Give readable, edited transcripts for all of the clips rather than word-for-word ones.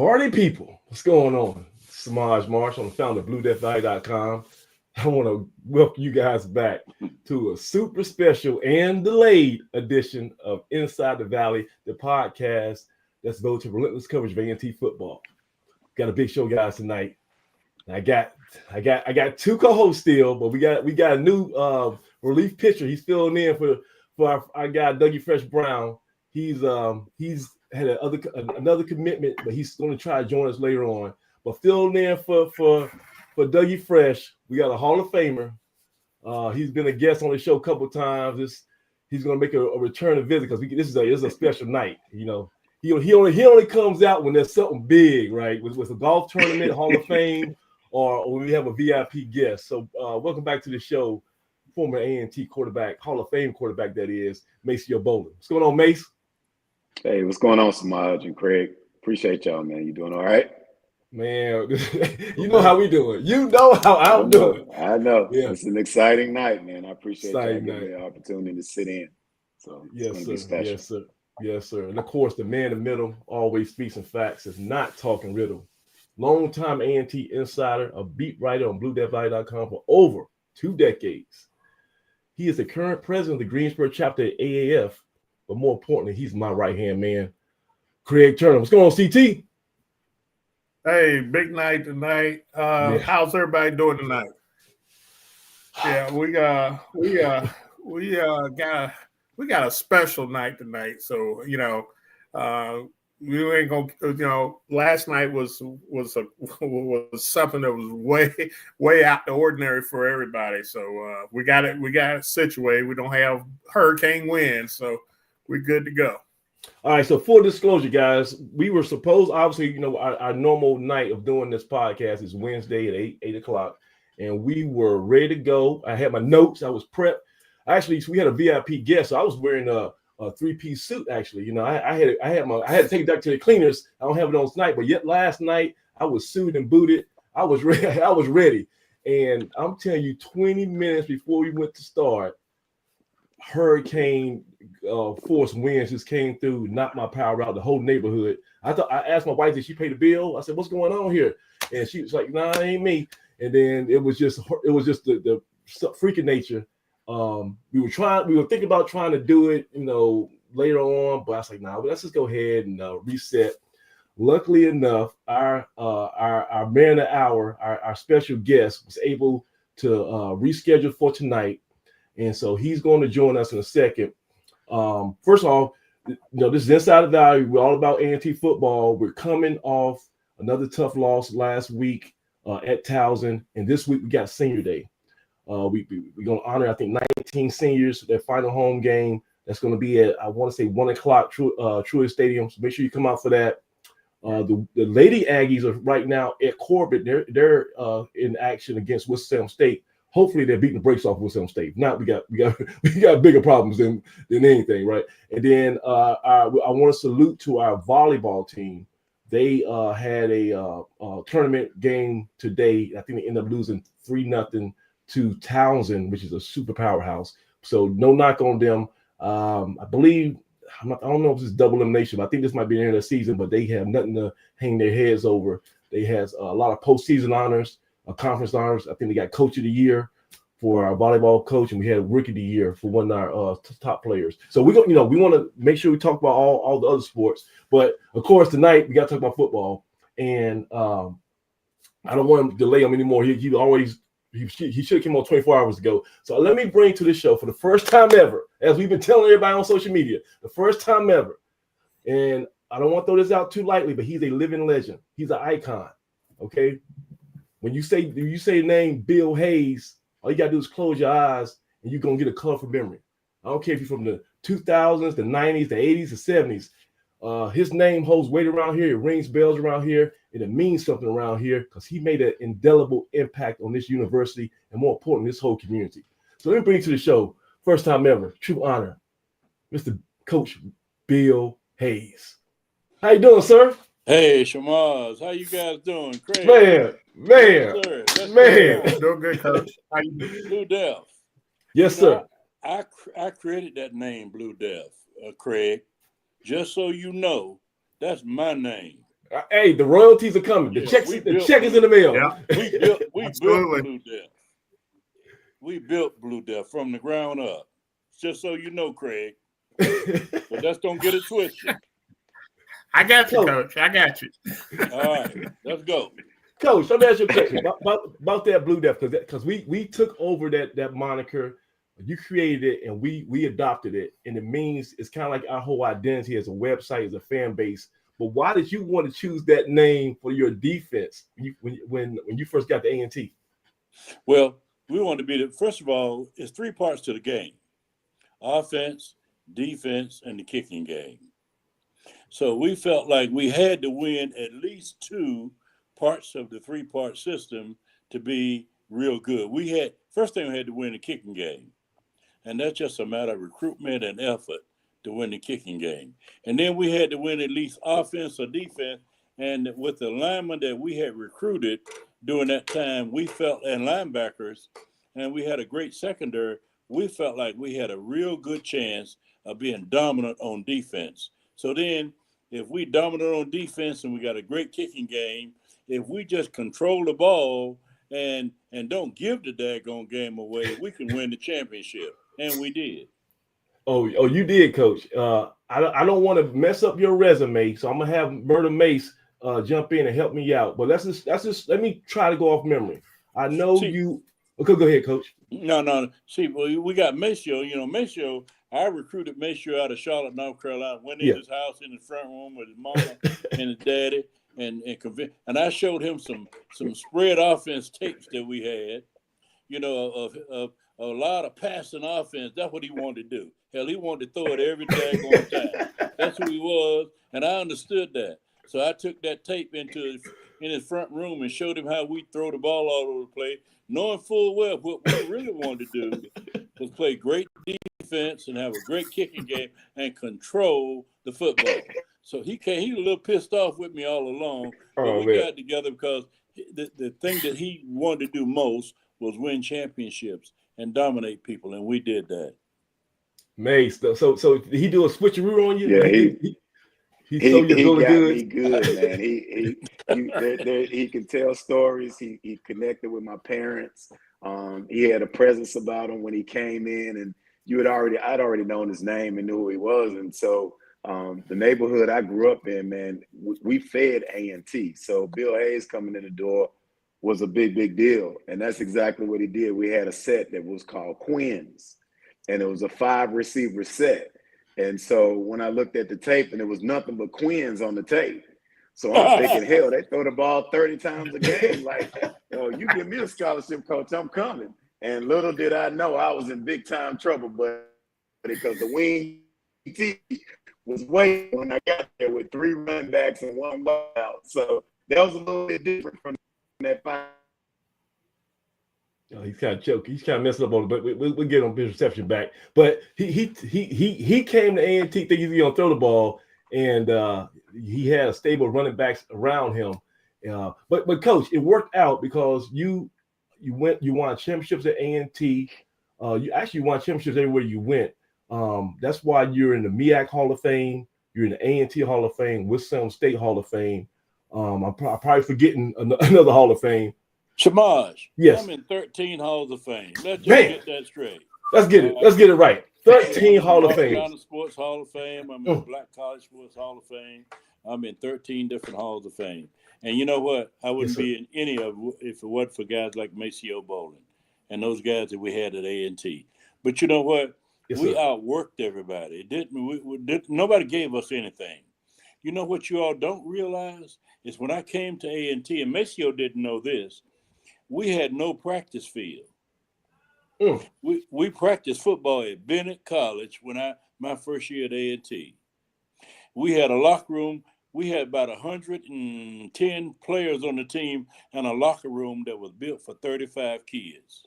Party people, what's going on? Samaj Marsh, I'm the founder of BlueDeathValley.com. I want to welcome you guys back to a super special and delayed edition of Inside the Valley, the podcast that's devoted to relentless coverage of A&T football. Got a big show, guys, tonight. I got two co-hosts still, but we got a new relief pitcher. He's filling in for our guy Dougie Fresh Brown. He's had another commitment, but he's going to try to join us later on. But filling in for Dougie Fresh, we got a Hall of Famer. He's been a guest on the show a couple of times. He's going to make a return to visit because this is a special night. You know, he only comes out when there's something big, right? With a golf tournament, Hall of Fame, or when we have a VIP guest. So welcome back to the show, former A&T quarterback, Hall of Fame quarterback that is, Maceo Bolden. What's going on, Mace? Hey, what's going on, Samaj and Craig? Appreciate y'all, man. You doing all right? Man, you know how we doing. You know how I'm doing. I know. Yeah. It's an exciting night, man. I appreciate y'all Exciting giving me night. the opportunity to sit in. So it's Yes, going to sir. be special. Yes, sir. Yes, sir. And of course, the man in the middle always speaks in facts, is not talking riddle. Longtime A&T insider, a beat writer on BlueDeathValley.com for over 2 decades. He is the current president of the Greensboro chapter at AAF, but more importantly, he's my right-hand man, Craig Turner. What's going on, CT? Hey, big night tonight. How's everybody doing tonight? Yeah, we got a special night tonight. So we ain't gonna. Last night was something that was way out the ordinary for everybody. So we got it situated. We don't have hurricane winds, so we're good to go. All right, so full disclosure, guys, we were supposed, obviously, our normal night of doing this podcast is Wednesday at 8 o'clock, and we were ready to go. I had my notes. I was prepped. Actually, we had a VIP guest, so I was wearing a 3-piece suit, actually. I had to take it back to the cleaners. I don't have it on tonight, but yet last night, I was suited and booted. I was ready. And I'm telling you, 20 minutes before we went to start, hurricane force winds just came through, knocked my power out, the whole neighborhood. I asked my wife, did she pay the bill? I said, what's going on here? And she was like, nah, it ain't me. And then it was just the freaking nature. We were thinking about trying to do it, later on, but I was like, nah, let's just go ahead and reset. Luckily enough, our man of the hour, our special guest, was able to reschedule for tonight. And so he's going to join us in a second. First of all, this is Inside the Valley. We're all about A&T football. We're coming off another tough loss last week at Towson, and this week we got Senior Day. We're going to honor, I think, 19 seniors, their final home game. That's going to be at, I want to say, 1 o'clock, Truist Stadium. So make sure you come out for that. The Lady Aggies are right now at Corbett. They're in action against Winston-Salem State. Hopefully they're beating the brakes off Winston-Salem State. Now we got bigger problems than anything, right? And then I want to salute to our volleyball team. They had a tournament game today. I think they ended up losing 3-0 to Townsend, which is a super powerhouse. So no knock on them. I believe I don't know if this is double elimination, but I think this might be the end of the season. But they have nothing to hang their heads over. They has a lot of postseason honors. Conference honors. I think they got Coach of the Year for our volleyball coach, and we had Rookie of the Year for one of our top players. So we want to make sure we talk about all the other sports, but of course tonight we got to talk about football. And I don't want to delay him anymore. He should have came on 24 hours ago. So let me bring to the show for the first time ever, as we've been telling everybody on social media, the first time ever. And I don't want to throw this out too lightly, but he's a living legend. He's an icon. Okay. When you say the name Bill Hayes, all you got to do is close your eyes and you're going to get a colorful memory. I don't care if you're from the 2000s, the 90s, the 80s, the 70s. His name holds weight around here. It rings bells around here, and it means something around here because he made an indelible impact on this university and, more importantly, this whole community. So let me bring you to the show, first time ever, true honor, Mr. Coach Bill Hayes. How you doing, sir? Hey, Shamaz, how you guys doing? Craig? Man. Doing good, Coach. How you doing? Blue Death. Yes, sir. I created that name, Blue Death, Craig. Just so you know, that's my name. Hey, the royalties are coming. The Yeah, checks, we the built check is in the mail. Yeah. We built Absolutely. Blue Death. We built Blue Death from the ground up. Just so you know, Craig. But just don't get it twisted. I got you, Coach. I got you. All right, let's go. Coach, let me ask you a question about that Blue Death, because we took over that moniker. You created it and we adopted it, and it means it's kind of like our whole identity as a website, as a fan base. But why did you want to choose that name for your defense when you first got the A&T? Well, we want to be first of all, it's 3 parts to the game: offense, defense, and the kicking game. So we felt like we had to win at least 2 parts of the 3-part system to be real good. First thing we had to win the kicking game. And that's just a matter of recruitment and effort to win the kicking game. And then we had to win at least offense or defense. And with the linemen that we had recruited during that time, we felt, and linebackers, and we had a great secondary, we felt like we had a real good chance of being dominant on defense. So then, if we dominant on defense and we got a great kicking game, if we just control the ball and don't give the daggone game away, we can win the championship. And we did. Oh, you did, Coach. I don't want to mess up your resume, so I'm gonna have Murder Mace jump in and help me out. But that's just let me try to go off memory. I know you. Okay, go ahead, Coach. No. See, we got Maceo. You know, Maceo. I recruited Maceo out of Charlotte, North Carolina. Went in his house in the front room with his mama and his daddy, and I showed him some spread offense tapes that we had. You know, of a lot of passing offense. That's what he wanted to do. Hell, he wanted to throw it every daggone time. That's who he was, and I understood that. So I took that tape in his front room and showed him how we throw the ball all over the place, knowing full well what we really wanted to do was play great defense and have a great kicking game and control the football. So he was a little pissed off with me all along, but we got together because the thing that he wanted to do most was win championships and dominate people, and we did that. Mace, so did he do a switcheroo on you? Yeah, he got goods? me good, man. He can tell stories. He connected with my parents. He had a presence about him when he came in, and I'd already known his name and knew who he was, and so the neighborhood I grew up in, man, we fed A&T. So Bill Hayes coming in the door was a big deal, and that's exactly what he did. We had a set that was called Quins, and it was a 5-receiver set. And so when I looked at the tape, and there was nothing but Quins on the tape, so I'm thinking, hell, they throw the ball 30 times a game. Like, you give me a scholarship, coach, I'm coming. And little did I know I was in big time trouble, but because the wing T was waiting when I got there with 3 running backs and 1 out. So that was a little bit different from that 5. He's kind of choking. He's kind of messing up on it, but we'll get on his reception back. But he came to A&T thinking he was going to throw the ball, and he had a stable of running backs around him. But Coach, it worked out because you won championships at A&T. You actually won championships everywhere you went. That's why you're in the MEAC Hall of Fame. You're in the A&T Hall of Fame, Wisconsin State Hall of Fame. I'm probably forgetting another Hall of Fame. Shamaj, yes. I'm in 13 Halls of Fame. Let's just get that straight. Let's get it. Let's get it right. 13 Hall of Fame. North Sports Hall of Fame. I'm in Black College Sports Hall of Fame. I'm in 13 different Halls of Fame. And you know what? I wouldn't be in any of it if it wasn't for guys like Maceo Bowling and those guys that we had at A&T. But you know what? We outworked everybody. Nobody gave us anything. You know what you all don't realize is when I came to A&T, and Maceo didn't know this, we had no practice field. We practiced football at Bennett College my first year at A&T. We had a locker room. We had about 110 players on the team and a locker room that was built for 35 kids.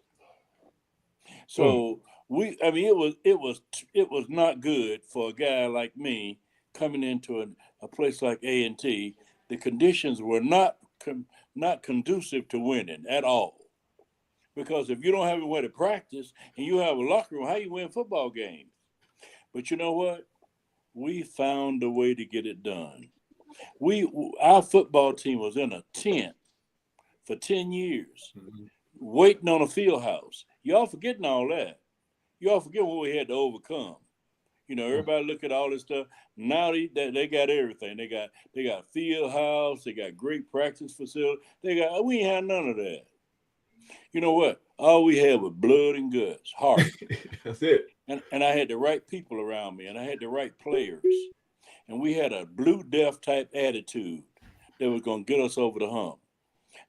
So it was not good for a guy like me coming into a place like A&T. The conditions were not conducive to winning at all. Because if you don't have anywhere to practice and you have a locker room, how you win football games? But you know what? We found a way to get it done. Our football team was in a tent for 10 years, waiting on a field house. Y'all forgetting all that. Y'all forget what we had to overcome. You know, everybody look at all this stuff. Now they got everything. They got field house. They got great practice facility. We ain't had none of that. You know what? All we had was blood and guts, heart. That's it. And I had the right people around me, and I had the right players. And we had a Blue Death type attitude that was going to get us over the hump.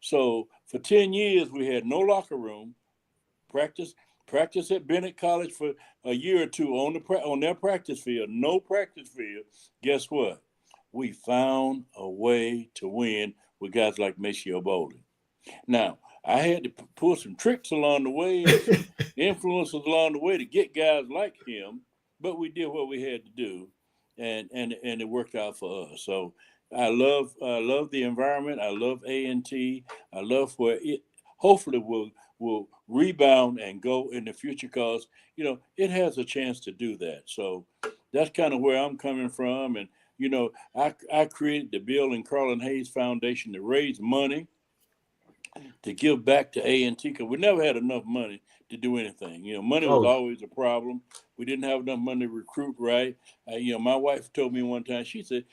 So for 10 years, we had no locker room, practice at Bennett College for a year or two on their practice field, no practice field. Guess what? We found a way to win with guys like Maceo Bowling. Now, I had to pull some tricks along the way, influences along the way to get guys like him, but we did what we had to do, and it worked out for us. So I love the environment. I love A&T. I love where it hopefully will rebound and go in the future, because you know it has a chance to do that. So that's kind of where I'm coming from. And you know, I created the Bill and Carlin Hayes Foundation to raise money to give back to A&T, because we never had enough money to do anything. You know, money was always a problem. We didn't have enough money to recruit right. You know, my wife told me one time, she said,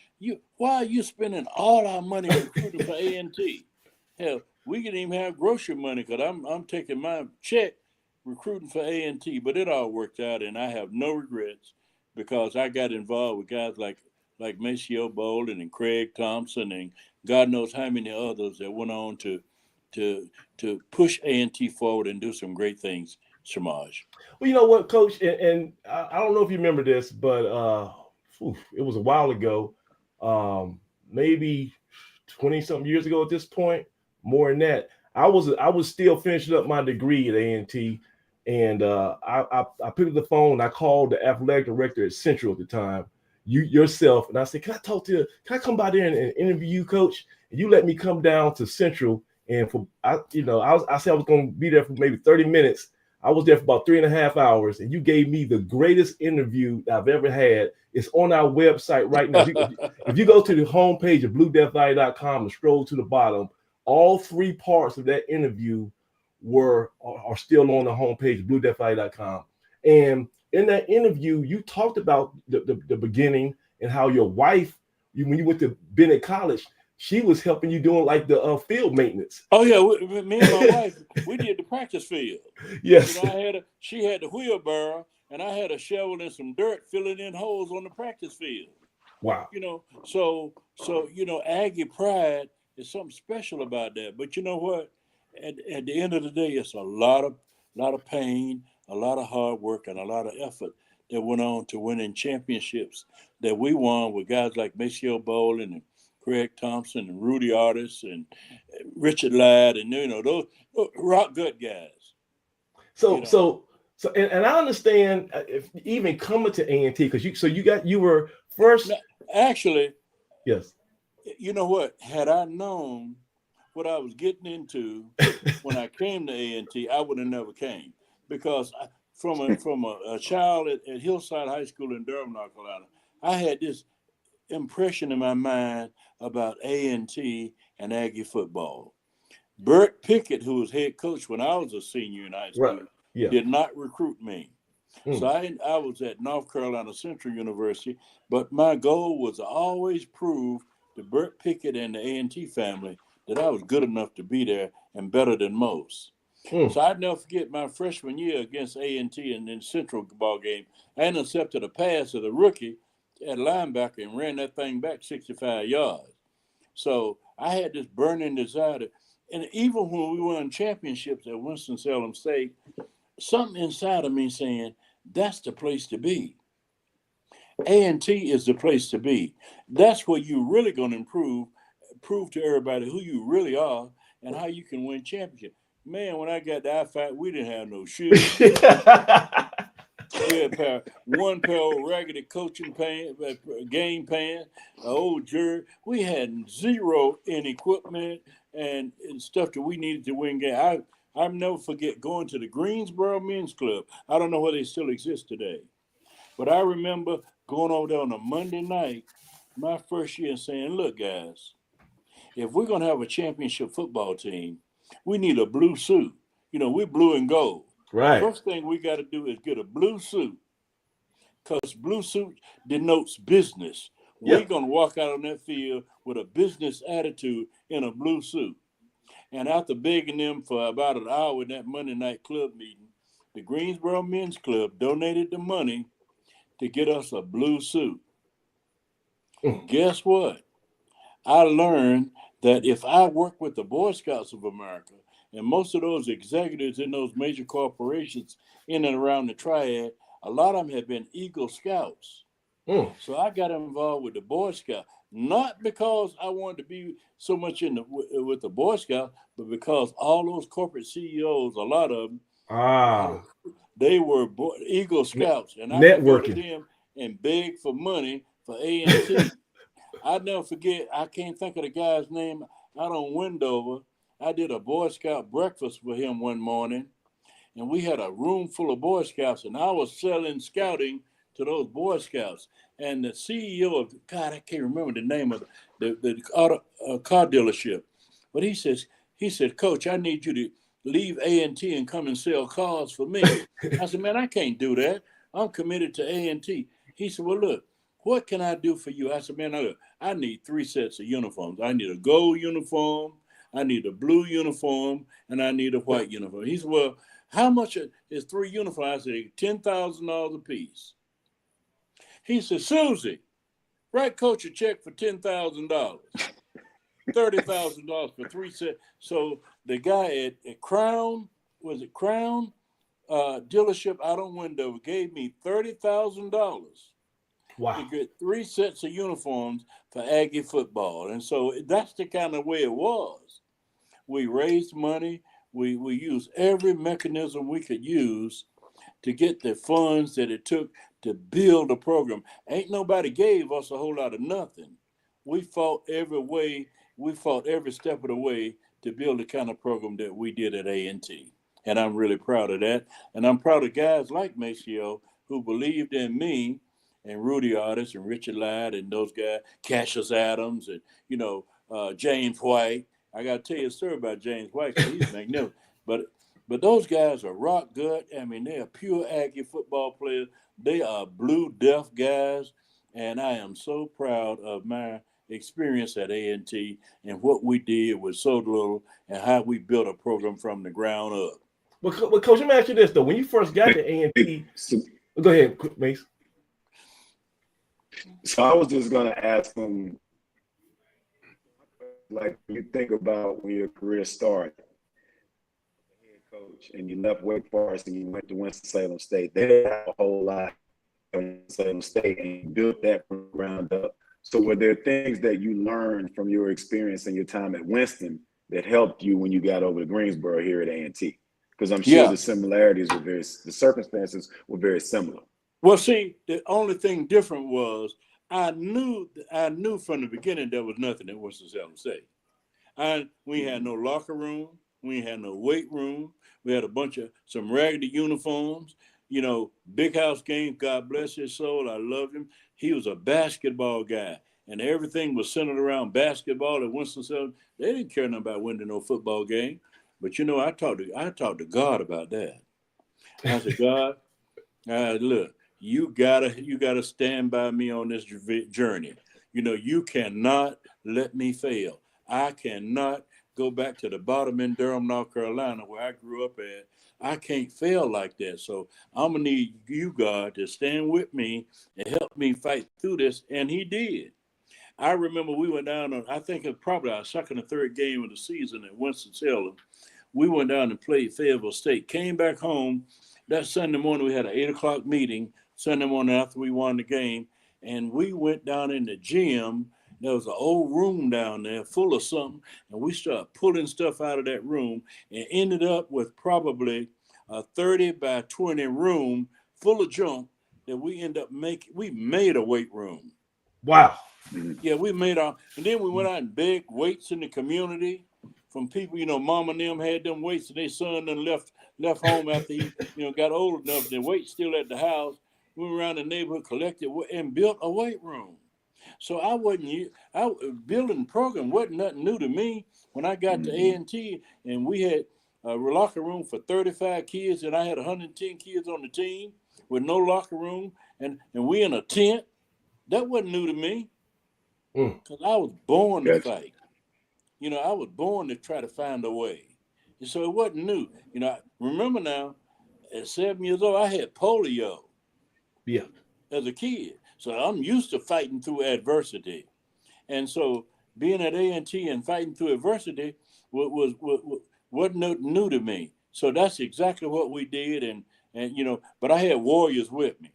why are you spending all our money recruiting for A&T? Hell, we can even have grocery money, because I'm taking my check recruiting for A&T. But it all worked out, and I have no regrets, because I got involved with guys like Maceo Bowling and Craig Thompson and God knows how many others that went on to push A&T forward and do some great things, Shemaj. Well, you know what, Coach, and I don't know if you remember this, but it was a while ago, maybe 20-something years ago at this point, more than that. I was still finishing up my degree at A&T, and I picked up the phone. I called the athletic director at Central at the time, yourself, and I said, can I come by there and interview you, Coach? And you let me come down to Central. And I said I was going to be there for maybe 30 minutes. I was there for about 3.5 hours, and you gave me the greatest interview I've ever had. It's on our website right now. If you go to the homepage of BlueDeathValley.com and scroll to the bottom, all 3 parts of that interview are still on the homepage, BlueDeathValley.com. And in that interview, you talked about the beginning and how your wife, when you went to Bennett College, she was helping you doing like the field maintenance. Oh yeah, me and my wife, we did the practice field. Yes. You know, she had the wheelbarrow, and I had a shovel and some dirt filling in holes on the practice field. Wow. You know, so you know, Aggie pride is something special about that. But you know what? At the end of the day, it's a lot of pain, a lot of hard work, and a lot of effort that went on to winning championships that we won with guys like Maceo Bowling and Craig Thompson and Rudy Artis and Richard Ladd, and you know those rock gut guys. So you know? and I understand if even coming to A&T, because you were first. Now, actually, yes. You know what? Had I known what I was getting into when I came to A&T, I would have never came, because from a child at Hillside High School in Durham, North Carolina, I had this impression in my mind about A&T and Aggie football. Bert Pickett, who was head coach when I was a senior in high school, right. Yeah. did not recruit me. So I was at North Carolina Central University, but my goal was to always prove to Bert Pickett and the A&T family that I was good enough to be there and better than most. So I'd never forget my freshman year against A&T in the Central ball game. I intercepted a pass of the rookie at linebacker and ran that thing back 65 yards. So I had this burning desire to, and even when we won championships at Winston-Salem State, something inside of me saying, that's the place to be. A&T is the place to be. That's where you're really going to prove to everybody who you really are and how you can win championships. Man, when I got to I-5, we didn't have no shoes. We had one pair of raggedy coaching pants, game pants, an old jersey. We had zero in equipment and stuff that we needed to win games. I'll never forget going to the Greensboro Men's Club. I don't know whether they still exist today, but I remember going over there on a Monday night my first year saying, look, guys, if we're going to have a championship football team, we need a blue suit. You know, we're blue and gold. Right. First thing we got to do is get a blue suit, because blue suit denotes business. Yep. We're going to walk out on that field with a business attitude in a blue suit. And after begging them for about an hour in that Monday night club meeting, the Greensboro Men's Club donated the money to get us a blue suit. Guess what? I learned that if I work with the Boy Scouts of America, and most of those executives in those major corporations in and around the Triad, a lot of them have been Eagle Scouts. So I got involved with the Boy Scout, not because I wanted to be so much with the Boy Scout, but because all those corporate CEOs, a lot of them, they were Eagle Scouts, and I would go to them and beg for money for A&T. I'll never forget, I can't think of the guy's name out on Wendover. I did a Boy Scout breakfast for him one morning, and we had a room full of Boy Scouts, and I was selling scouting to those Boy Scouts. And the CEO of, God, I can't remember the name of the car dealership, but he said, Coach, I need you to leave A&T and come and sell cars for me. I said, man, I can't do that. I'm committed to A&T. He said, well, look, what can I do for you? I said, man, look, I need 3 sets of uniforms. I need a gold uniform, I need a blue uniform, and I need a white uniform. He said, well, how much is 3 uniforms? I said, $10,000 a piece. He said, Susie, write Coach a check for $10,000, $30,000 for 3 sets. So the guy at Crown, dealership out on Wendover gave me $30,000. Wow. To get 3 sets of uniforms for Aggie football. And so that's the kind of way it was. We raised money. We used every mechanism we could use to get the funds that it took to build a program. Ain't nobody gave us a whole lot of nothing. We fought every way. We fought every step of the way to build the kind of program that we did at A&T. And I'm really proud of that. And I'm proud of guys like Maceo who believed in me, and Rudy Artis and Richard Ladd and those guys, Cassius Adams and, James White. I got to tell you a story about James White, because he's magnificent. But those guys are rock good. I mean, they are pure Aggie football players. They are blue deaf guys. And I am so proud of my experience at A&T and what we did with so little and how we built a program from the ground up. Well, Coach, let me ask you this, though. When you first got to A&T, go ahead, Mace. So I was just going to ask him, like, you think about when your career started, head coach, and you left Wake Forest and you went to Winston-Salem State. They didn't have a whole lot at Winston-Salem State, and you built that from the ground up. So were there things that you learned from your experience and your time at Winston that helped you when you got over to Greensboro here at A&T? Because I'm sure the similarities were the circumstances were very similar. Well, see, the only thing different was I knew from the beginning there was nothing at Winston-Salem State. We had no locker room. We had no weight room. We had some raggedy uniforms. Big House Gaines, God bless his soul, I love him. He was a basketball guy, and everything was centered around basketball at Winston-Salem. They didn't care nothing about winning no football game. But I talked to God about that. I said, God, look, you gotta stand by me on this journey. You cannot let me fail. I cannot go back to the bottom in Durham, North Carolina, where I grew up at. I can't fail like that. So I'm gonna need you, God, to stand with me and help me fight through this. And he did. I remember we went down on, I think it probably our second or third game of the season at Winston-Salem. We went down and played Fayetteville State, came back home. That Sunday morning, we had an 8 o'clock meeting, Sunday morning after we won the game, and we went down in the gym. There was an old room down there full of something, and we started pulling stuff out of that room and ended up with probably a 30 by 20 room full of junk that we made a weight room. Wow. Yeah, we made and then we went out and begged weights in the community from people, mom and them had them weights and their son then left home after he, got old enough. The weights still at the house. We went around the neighborhood, collected and built a weight room. So building program wasn't nothing new to me. When I got to A&T and we had a locker room for 35 kids and I had 110 kids on the team with no locker room and we in a tent, that wasn't new to me because I was born to fight. You know, I was born to try to find a way. And so it wasn't new. You know, remember now, at 7 years old, I had polio. Yeah. As a kid. So I'm used to fighting through adversity. And so being at A&T and fighting through adversity wasn't new to me. So that's exactly what we did. And you know, but I had warriors with me.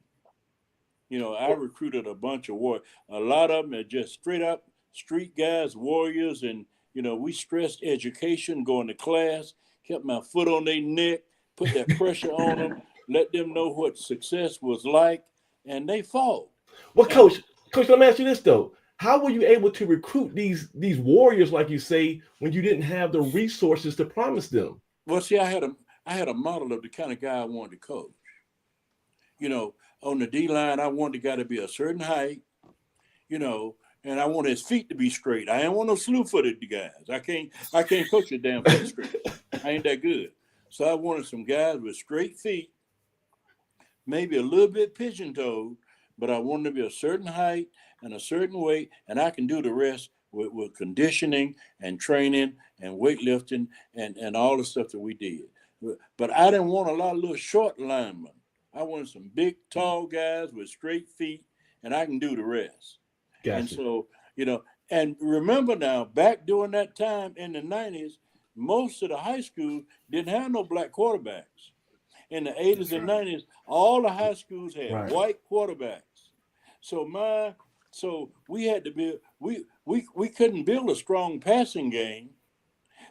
You know, I recruited a bunch of warriors. A lot of them are just straight up street guys, warriors. And, you know, we stressed education, going to class, kept my foot on their neck, put that pressure on them, let them know what success was like. And they fought. Well, Coach, let me ask you this though: how were you able to recruit these warriors, like you say, when you didn't have the resources to promise them? Well, see, I had a model of the kind of guy I wanted to coach. You know, on the D line, I wanted the guy to be a certain height. You know, and I wanted his feet to be straight. I ain't want no slew-footed guys. I can't coach a damn foot straight. I ain't that good. So I wanted some guys with straight feet. Maybe a little bit pigeon-toed, but I wanted to be a certain height and a certain weight, and I can do the rest with conditioning and training and weightlifting and all the stuff that we did. But I didn't want a lot of little short linemen. I wanted some big, tall guys with straight feet, and I can do the rest. Gotcha. And so, you know, and remember now, back during that time in the 90s, most of the high schools didn't have no black quarterbacks. In the 80s and 90s, all the high schools had white quarterbacks. So we had to build. We couldn't build a strong passing game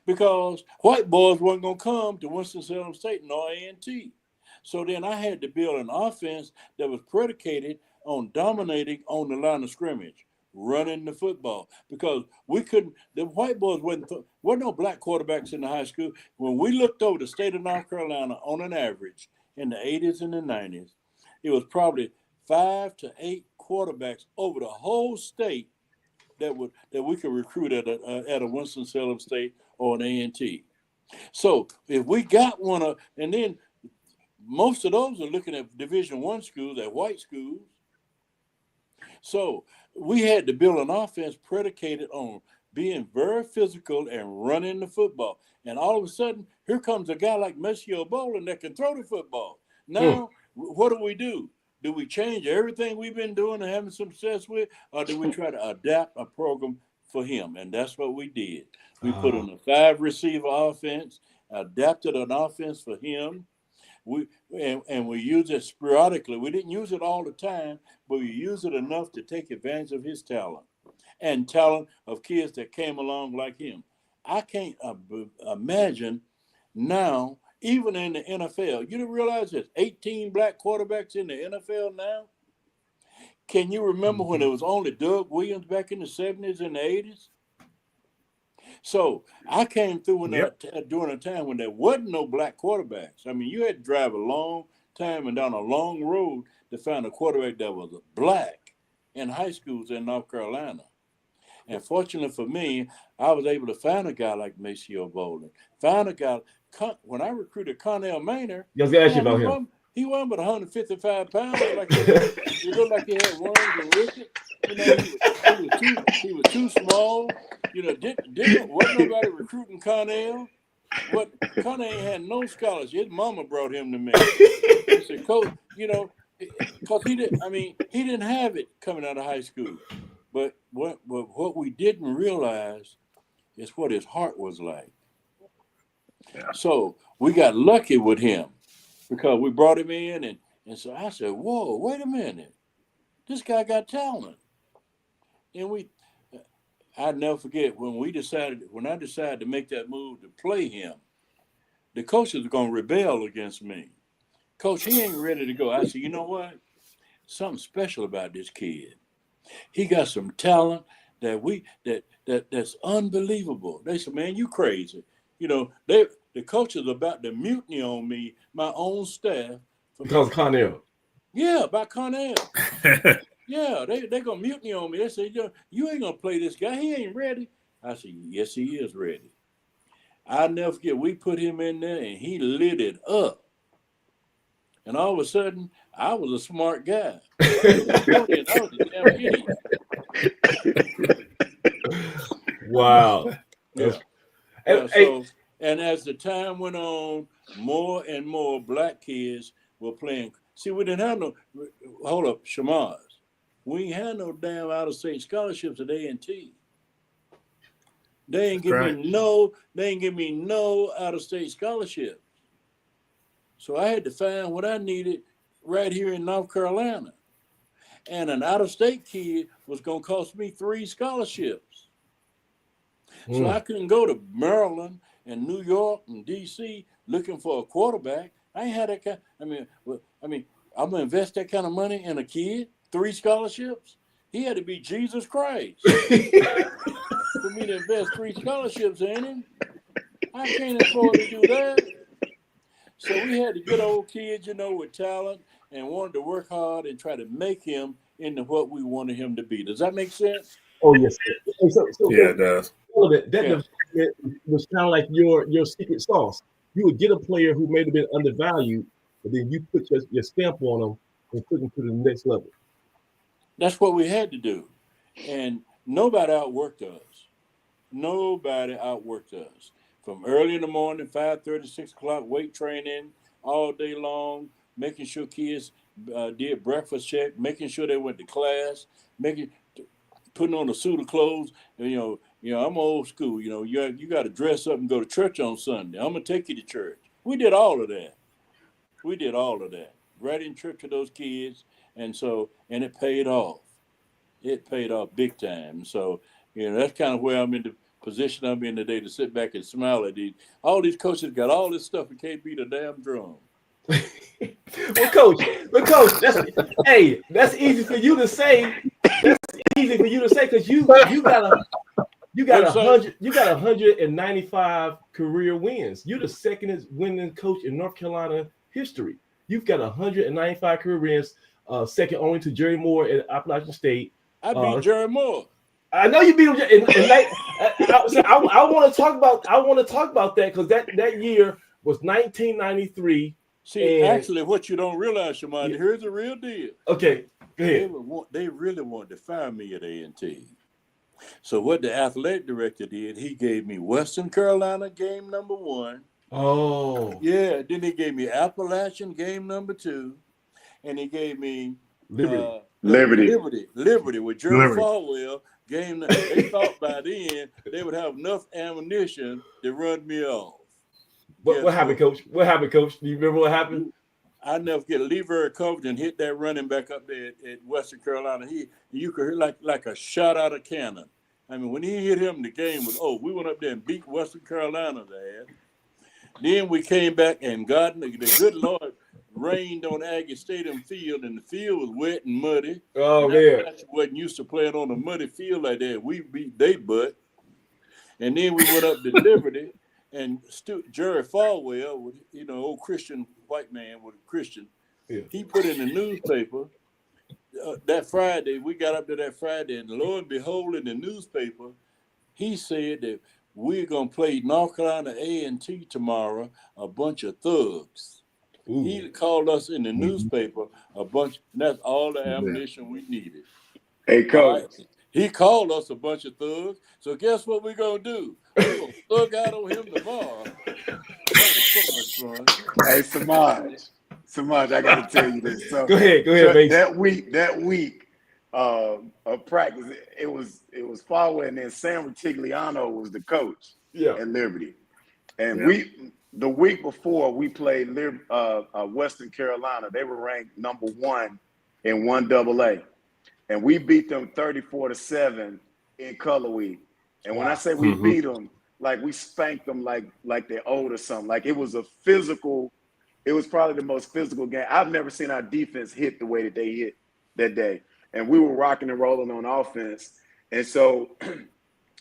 because white boys weren't gonna come to Winston-Salem State nor A&T. So then I had to build an offense that was predicated on dominating on the line of scrimmage, running the football, because we couldn't. The white boys wasn't no black quarterbacks in the high school. When we looked over the state of North Carolina on an average in the 80s and the 90s, it was probably 5 to 8 quarterbacks over the whole state that we could recruit at a Winston-Salem State or an A&T. So if we got and then most of those are looking at Division I schools, at white schools. So we had to build an offense predicated on being very physical and running the football. And all of a sudden, here comes a guy like Maceo Bowling that can throw the football. Now, what do? Do we change everything we've been doing and having some success with, or do we try to adapt a program for him? And that's what we did. We put on a 5-receiver offense, adapted an offense for him. We use it sporadically. We didn't use it all the time, but we used it enough to take advantage of his talent and talent of kids that came along like him. I can't imagine now, even in the NFL, you don't realize there's 18 black quarterbacks in the NFL now? Can you remember when it was only Doug Williams back in the 70s and the 80s? So I came through during a time when there wasn't no black quarterbacks. I mean, you had to drive a long time and down a long road to find a quarterback that was black in high schools in North Carolina. And fortunately for me, I was able to find a guy like Maceo Bowling. Find a guy. When I recruited Connell Maynard, I was going to ask you about him. He won but 155 pounds. He looked like he had worms and rickets. You know, he was too small. You know, wasn't nobody recruiting Connell. Connell had no scholarship. His mama brought him to me. He said, "Coach, you know, because he didn't have it coming out of high school. But what we didn't realize is what his heart was like. Yeah. So we got lucky with him because we brought him in, and so I said, "Whoa, wait a minute, this guy got talent." And I'd never forget when I decided to make that move to play him, the coaches were going to rebel against me. Coach, he ain't ready to go. I said, you know what? Something special about this kid. He got some talent that's unbelievable. They said, man, you crazy. You know, the coaches about to mutiny on me, my own staff. Because Connell. Yeah, about Connell. Yeah, they gonna mutiny on me. They say, you ain't gonna play this guy. He ain't ready. I said, yes, he is ready. I'll never forget. We put him in there and he lit it up. And all of a sudden, I was a smart guy. I was a damn idiot. Wow. Yeah. And as the time went on, more and more black kids were playing. See, we didn't have no. Hold up, Shamaz. We ain't had no damn out-of-state scholarships at A&T. They ain't give me no. They ain't give me no out-of-state scholarships. So I had to find what I needed right here in North Carolina, and an out-of-state kid was gonna cost me 3 scholarships. So I couldn't go to Maryland and New York and D.C. looking for a quarterback. I ain't had that kind. I'm gonna invest that kind of money in a kid. 3 scholarships. He had to be Jesus Christ for me to invest 3 scholarships in him. I can't afford to do that. So we had to get old kids, with talent and wanted to work hard and try to make him into what we wanted him to be. Does that make sense? Oh yes. Yeah, it does. That was kind of like your secret sauce. You would get a player who may have been undervalued, but then you put your stamp on them and took them to the next level. That's what we had to do. And nobody outworked us. From early in the morning, 5:30, 6 o'clock, weight training all day long, making sure kids did breakfast check, making sure they went to class, putting on a suit of clothes. I'm old school. You got to dress up and go to church on Sunday. I'm gonna take you to church. We did all of that. Right in church with those kids, and it paid off. It paid off big time. So that's kind of where I'm in the position I'm in today, to sit back and smile at all these coaches got all this stuff and can't beat a damn drum. Well, coach, that's easy for you to say. Because you got 195 career wins. You're the second winning coach in North Carolina history. You've got 195 career wins, second only to Jerry Moore at Appalachian State. I beat Jerry Moore. I know you beat him. I want to talk about that, because that year was 1993. See, actually, what you don't realize, Shamar, here's the real deal. Okay, go ahead. They really wanted to fire me at A&T. So what the athletic director did, he gave me Western Carolina game number 1. Oh. Yeah, then he gave me Appalachian game number 2. And he gave me Liberty with Jerry Falwell game. They thought by then they would have enough ammunition to run me off. What happened, Coach? Do you remember what happened? I never forget. Lever Covington hit that running back up there at Western Carolina. You could hear like a shot out of cannon. I mean, when he hit him, the game was over. We went up there and beat Western Carolina there. Then we came back, and the good Lord rained on Aggie Stadium field, and the field was wet and muddy. Oh, man. Wasn't used to playing on a muddy field like that. We beat they butt. And then we went up to Liberty, and Jerry Falwell, old Christian white man with a Christian, he put in the newspaper that Friday. We got up to that Friday, and lo and behold, in the newspaper, he said that we're going to play North Carolina A&T tomorrow, a bunch of thugs. Ooh. He called us in the newspaper a bunch, and that's all the ammunition we needed. Hey, Coach. Right? He called us a bunch of thugs. So guess what we're going to do? We're going to thug out on him tomorrow. That was so much fun. Hey, Samaj, I got to tell you this. So, go ahead, Bates. That week of practice, it was Falwell, and then Sam Rutigliano was the coach at Liberty. And the week before we played Western Carolina, they were ranked number 1 in 1AA. And we beat them 34-7 in Colorway. And when I say we beat them, like we spanked them like they're old or something. Like it was probably the most physical game. I've never seen our defense hit the way that they hit that day. And we were rocking and rolling on offense. And so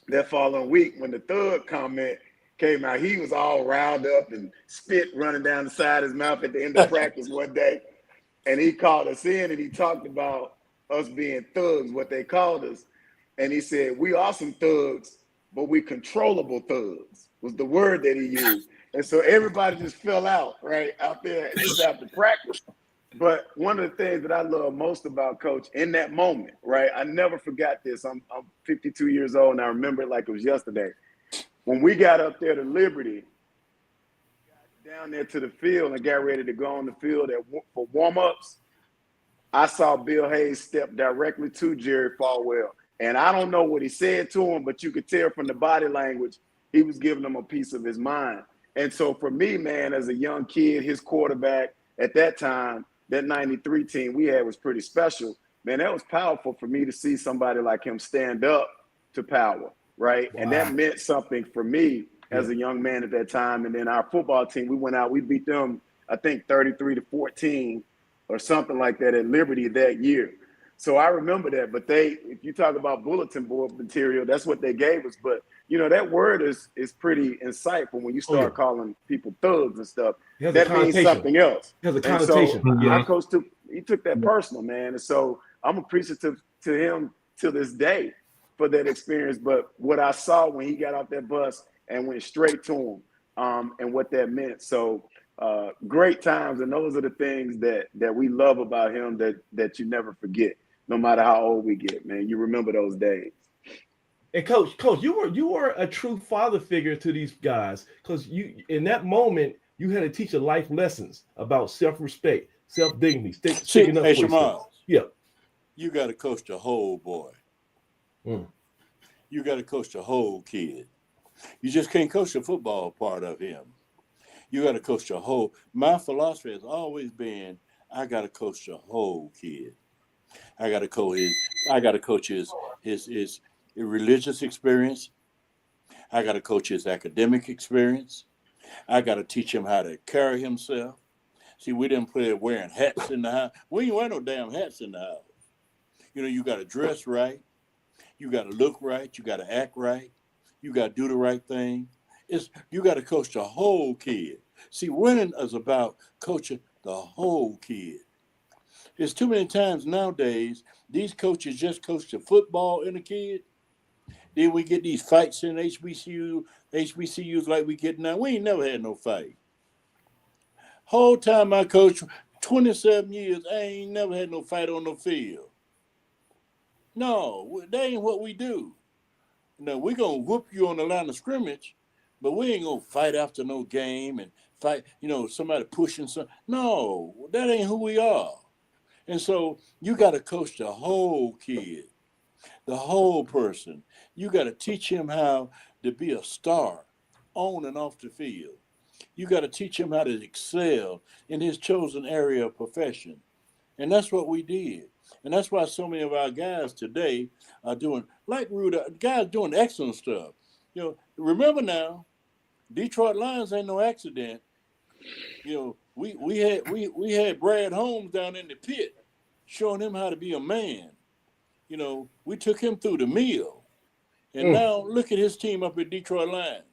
that following week, when the thug comment came out, he was all riled up and spit running down the side of his mouth at the end of practice one day. And he called us in and he talked about us being thugs, what they called us. And he said, we are some thugs, but we controllable thugs was the word that he used. And so everybody just fell out, right, out there just after practice. But one of the things that I love most about Coach in that moment, right, I never forgot this. I'm 52 years old, and I remember it like it was yesterday. When we got up there to Liberty, down there to the field and got ready to go on the field for warm-ups, I saw Bill Hayes step directly to Jerry Falwell. And I don't know what he said to him, but you could tell from the body language, he was giving him a piece of his mind. And so for me, man, as a young kid, his quarterback at that time, that 93 team we had was pretty special. Man, that was powerful for me to see somebody like him stand up to power, right? Wow. And that meant something for me as a young man at that time. And then our football team, we went out, we beat them, I think 33-14 or something like that at Liberty that year. So I remember that. But if you talk about bulletin board material, that's what they gave us. But, you know, that word is pretty insightful when you start calling people thugs and stuff. That means something else. It has a connotation. So our coach took that personal, man. And so I'm appreciative to him to this day for that experience. But what I saw when he got off that bus and went straight to him and what that meant. So great times. And those are the things that we love about him that you never forget, no matter how old we get, man. You remember those days. And coach, you were a true father figure to these guys, because you in that moment you had to teach them life lessons about self-respect, self-dignity, sticking up for yourself. Yeah, you got to coach the whole boy. You got to coach the whole kid. You just can't coach the football part of him. You got to coach the whole. My philosophy has always been, I got to coach the whole kid. I got to coach his religious experience. I got to coach his academic experience. I got to teach him how to carry himself. See, we didn't play wearing hats in the house. We ain't wear no damn hats in the house. You know, you got to dress right. You got to look right. You got to act right. You got to do the right thing. You got to coach the whole kid. See, winning is about coaching the whole kid. There's too many times nowadays, these coaches just coach the football in the kid. Then we get these fights in HBCUs like we get now. We ain't never had no fight. Whole time I coached 27 years, I ain't never had no fight on no field. No, that ain't what we do. Now, we're going to whoop you on the line of scrimmage, but we ain't going to fight after no game and fight, somebody pushing something. No, that ain't who we are. And so you got to coach the whole kid, the whole person. You got to teach him how to be a star on and off the field. You got to teach him how to excel in his chosen area of profession. And that's what we did. And that's why so many of our guys today are doing, like Ruda, guys doing excellent stuff. Remember now, Detroit Lions ain't no accident. We had Brad Holmes down in the pit showing him how to be a man. We took him through the mill. And now look at his team up at Detroit Lions.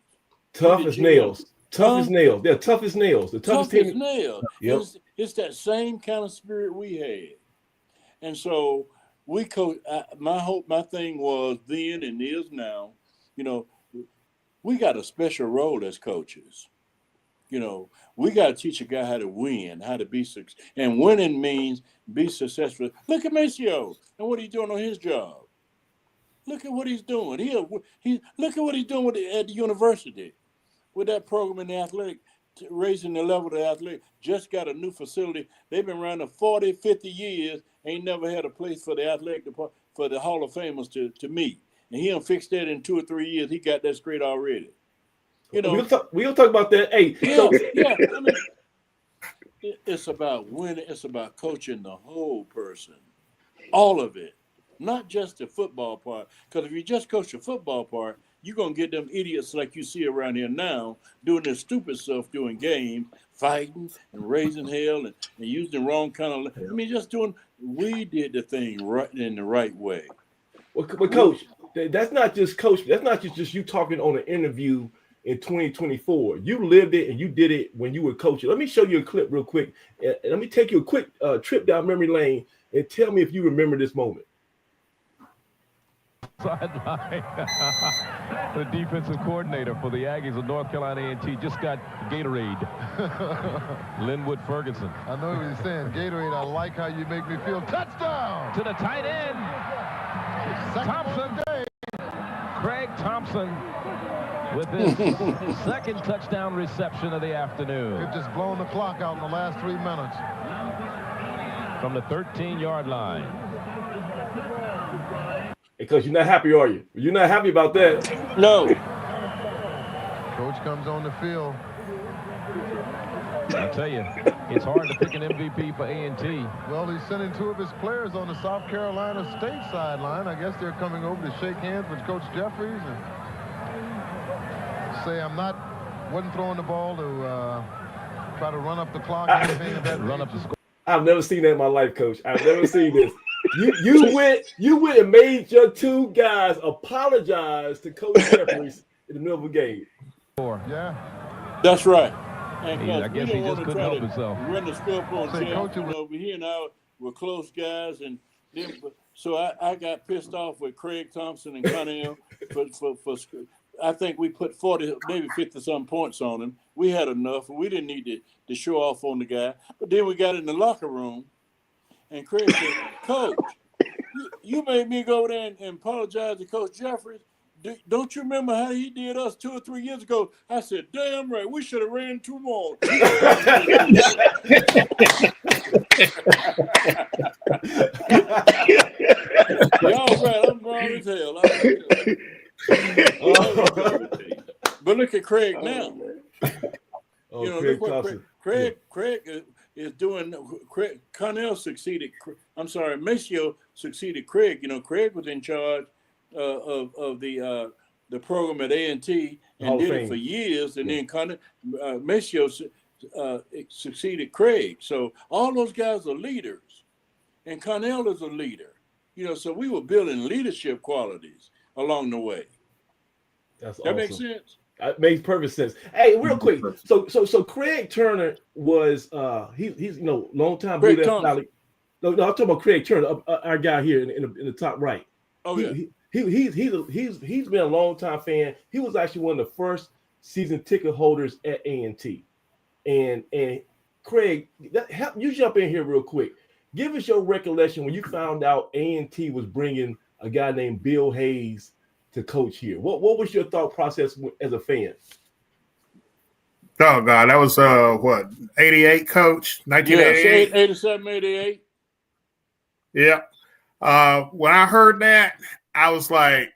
Tough as nails. Tough as nails. They're tough as nails. The toughest team. Tough as nails. Yep. It's that same kind of spirit we had. And so we coach. My thing was then and is now, we got a special role as coaches. We got to teach a guy how to win, how to be successful. And winning means be successful. Look at Maceo and what he's doing on his job. Look at what he's doing. Look at what he's doing at the university with that program in the athletic, raising the level of the athletic. Just got a new facility. They've been around 40, 50 years. Ain't never had a place for the athletic department, for the Hall of Famers to meet. And he done fixed that in 2 or 3 years. He got that straight already. We'll talk about that. Hey, it's about winning. It's about coaching the whole person, all of it, not just the football part. Because if you just coach the football part, you're gonna get them idiots like you see around here now doing this stupid stuff, doing games, fighting and raising hell and using the wrong kind of. We did the thing right in the right way. Well, Coach, that's not just Coach. That's not just you talking on an interview in 2024. You lived it and you did it when you were coaching. Let me show you a clip real quick. And let me take you a quick trip down memory lane and tell me if you remember this moment. Sideline. The defensive coordinator for the Aggies of North Carolina A&T just got Gatorade. Linwood Ferguson. I know what he's saying. Gatorade, I like how you make me feel. Touchdown! To the tight end. Thompson. Craig Thompson with his second touchdown reception of the afternoon. You've just blown the clock out in the last 3 minutes. From the 13-yard line. Because you're not happy, are you? You're not happy about that. No. Coach comes on the field. I tell you, it's hard to pick an MVP for A&T. Well, he's sending 2 of his players on the South Carolina State sideline. I guess they're coming over to shake hands with Coach Jeffries and say wasn't throwing the ball to try to run up the clock. Anything of that Run up the score. I've never seen that in my life, Coach. I've never seen this. You went and made your 2 guys apologize to Coach Jeffries in the middle of a game. Yeah. That's right. And I guess he just couldn't help himself. Run the scope on Coach, over here now. We're close guys, and then, so I got pissed off with Craig Thompson and Connell for I think we put 40, maybe 50-some points on him. We had enough, and we didn't need to show off on the guy. But then we got in the locker room, and Craig said, "Coach, you made me go there and apologize to Coach Jeffries. Don't you remember how he did us 2 or 3 years ago?" I said, "Damn right, we should have ran 2 more." Y'all right, I'm wrong as hell. But look at Craig now. Look what Craig is doing. Connell succeeded. I'm sorry, Maceo succeeded Craig. Craig was in charge of the program at A&T and did it for years, and then Maceo succeeded Craig. So all those guys are leaders, and Connell is a leader. So we were building leadership qualities along the way. That's that awesome. Makes sense. It makes perfect sense. Hey, real quick. So Craig Turner was he's long time Blue Death Valley. No, I'm talking about Craig Turner, our guy here in the top right. Oh yeah. He's been a long time fan. He was actually one of the first season ticket holders at A&T. And Craig, you jump in here real quick. Give us your recollection when you found out A&T was bringing a guy named Bill Hayes to coach here. What was your thought process as a fan? Oh God, that was 88 coach, 1988, 87, 88. Yeah. When I heard that, I was like,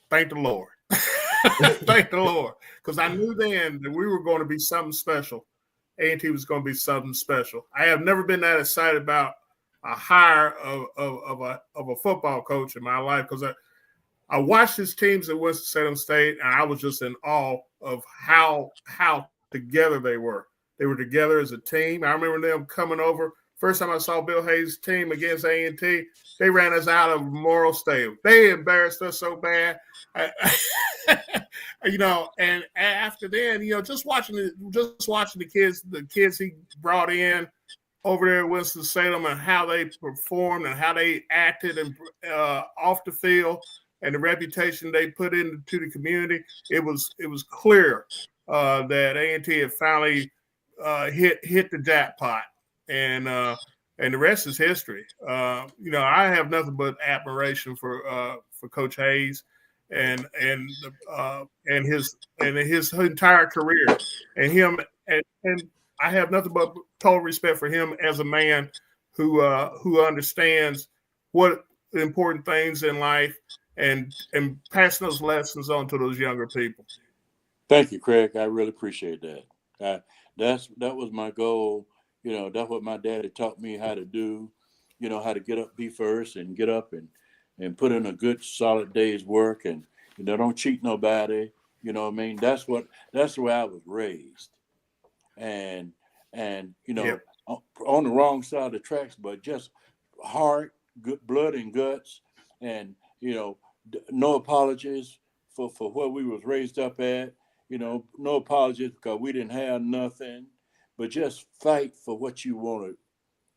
thank the Lord. Thank the Lord. Because I knew then that we were going to be something special. A&T was going to be something special. I have never been that excited about a hire of a football coach in my life, because I watched his teams at Winston-Salem State, and I was just in awe of how together they were. They were together as a team. I remember them coming over. First time I saw Bill Hayes' team against A&T, they ran us out of Memorial Stadium. They embarrassed us so bad. And after then, just watching the kids he brought in over there at Winston-Salem and how they performed and how they acted and off the field, and the reputation they put into the community, it was clear that A&T had finally hit the jackpot, and the rest is history. I have nothing but admiration for Coach Hayes and his entire career, and him, and I have nothing but total respect for him as a man who understands what the important things in life and passing those lessons on to those younger people. Thank you, Craig. I really appreciate that. That was my goal. That's what my daddy taught me how to do. How to get up, be first, and get up and put in a good, solid day's work, and don't cheat nobody. That's the way I was raised, and yep. On the wrong side of the tracks, but just heart, good blood and guts, and no apologies for where we was raised up at, You know, no apologies because we didn't have nothing, but just fight for what you wanted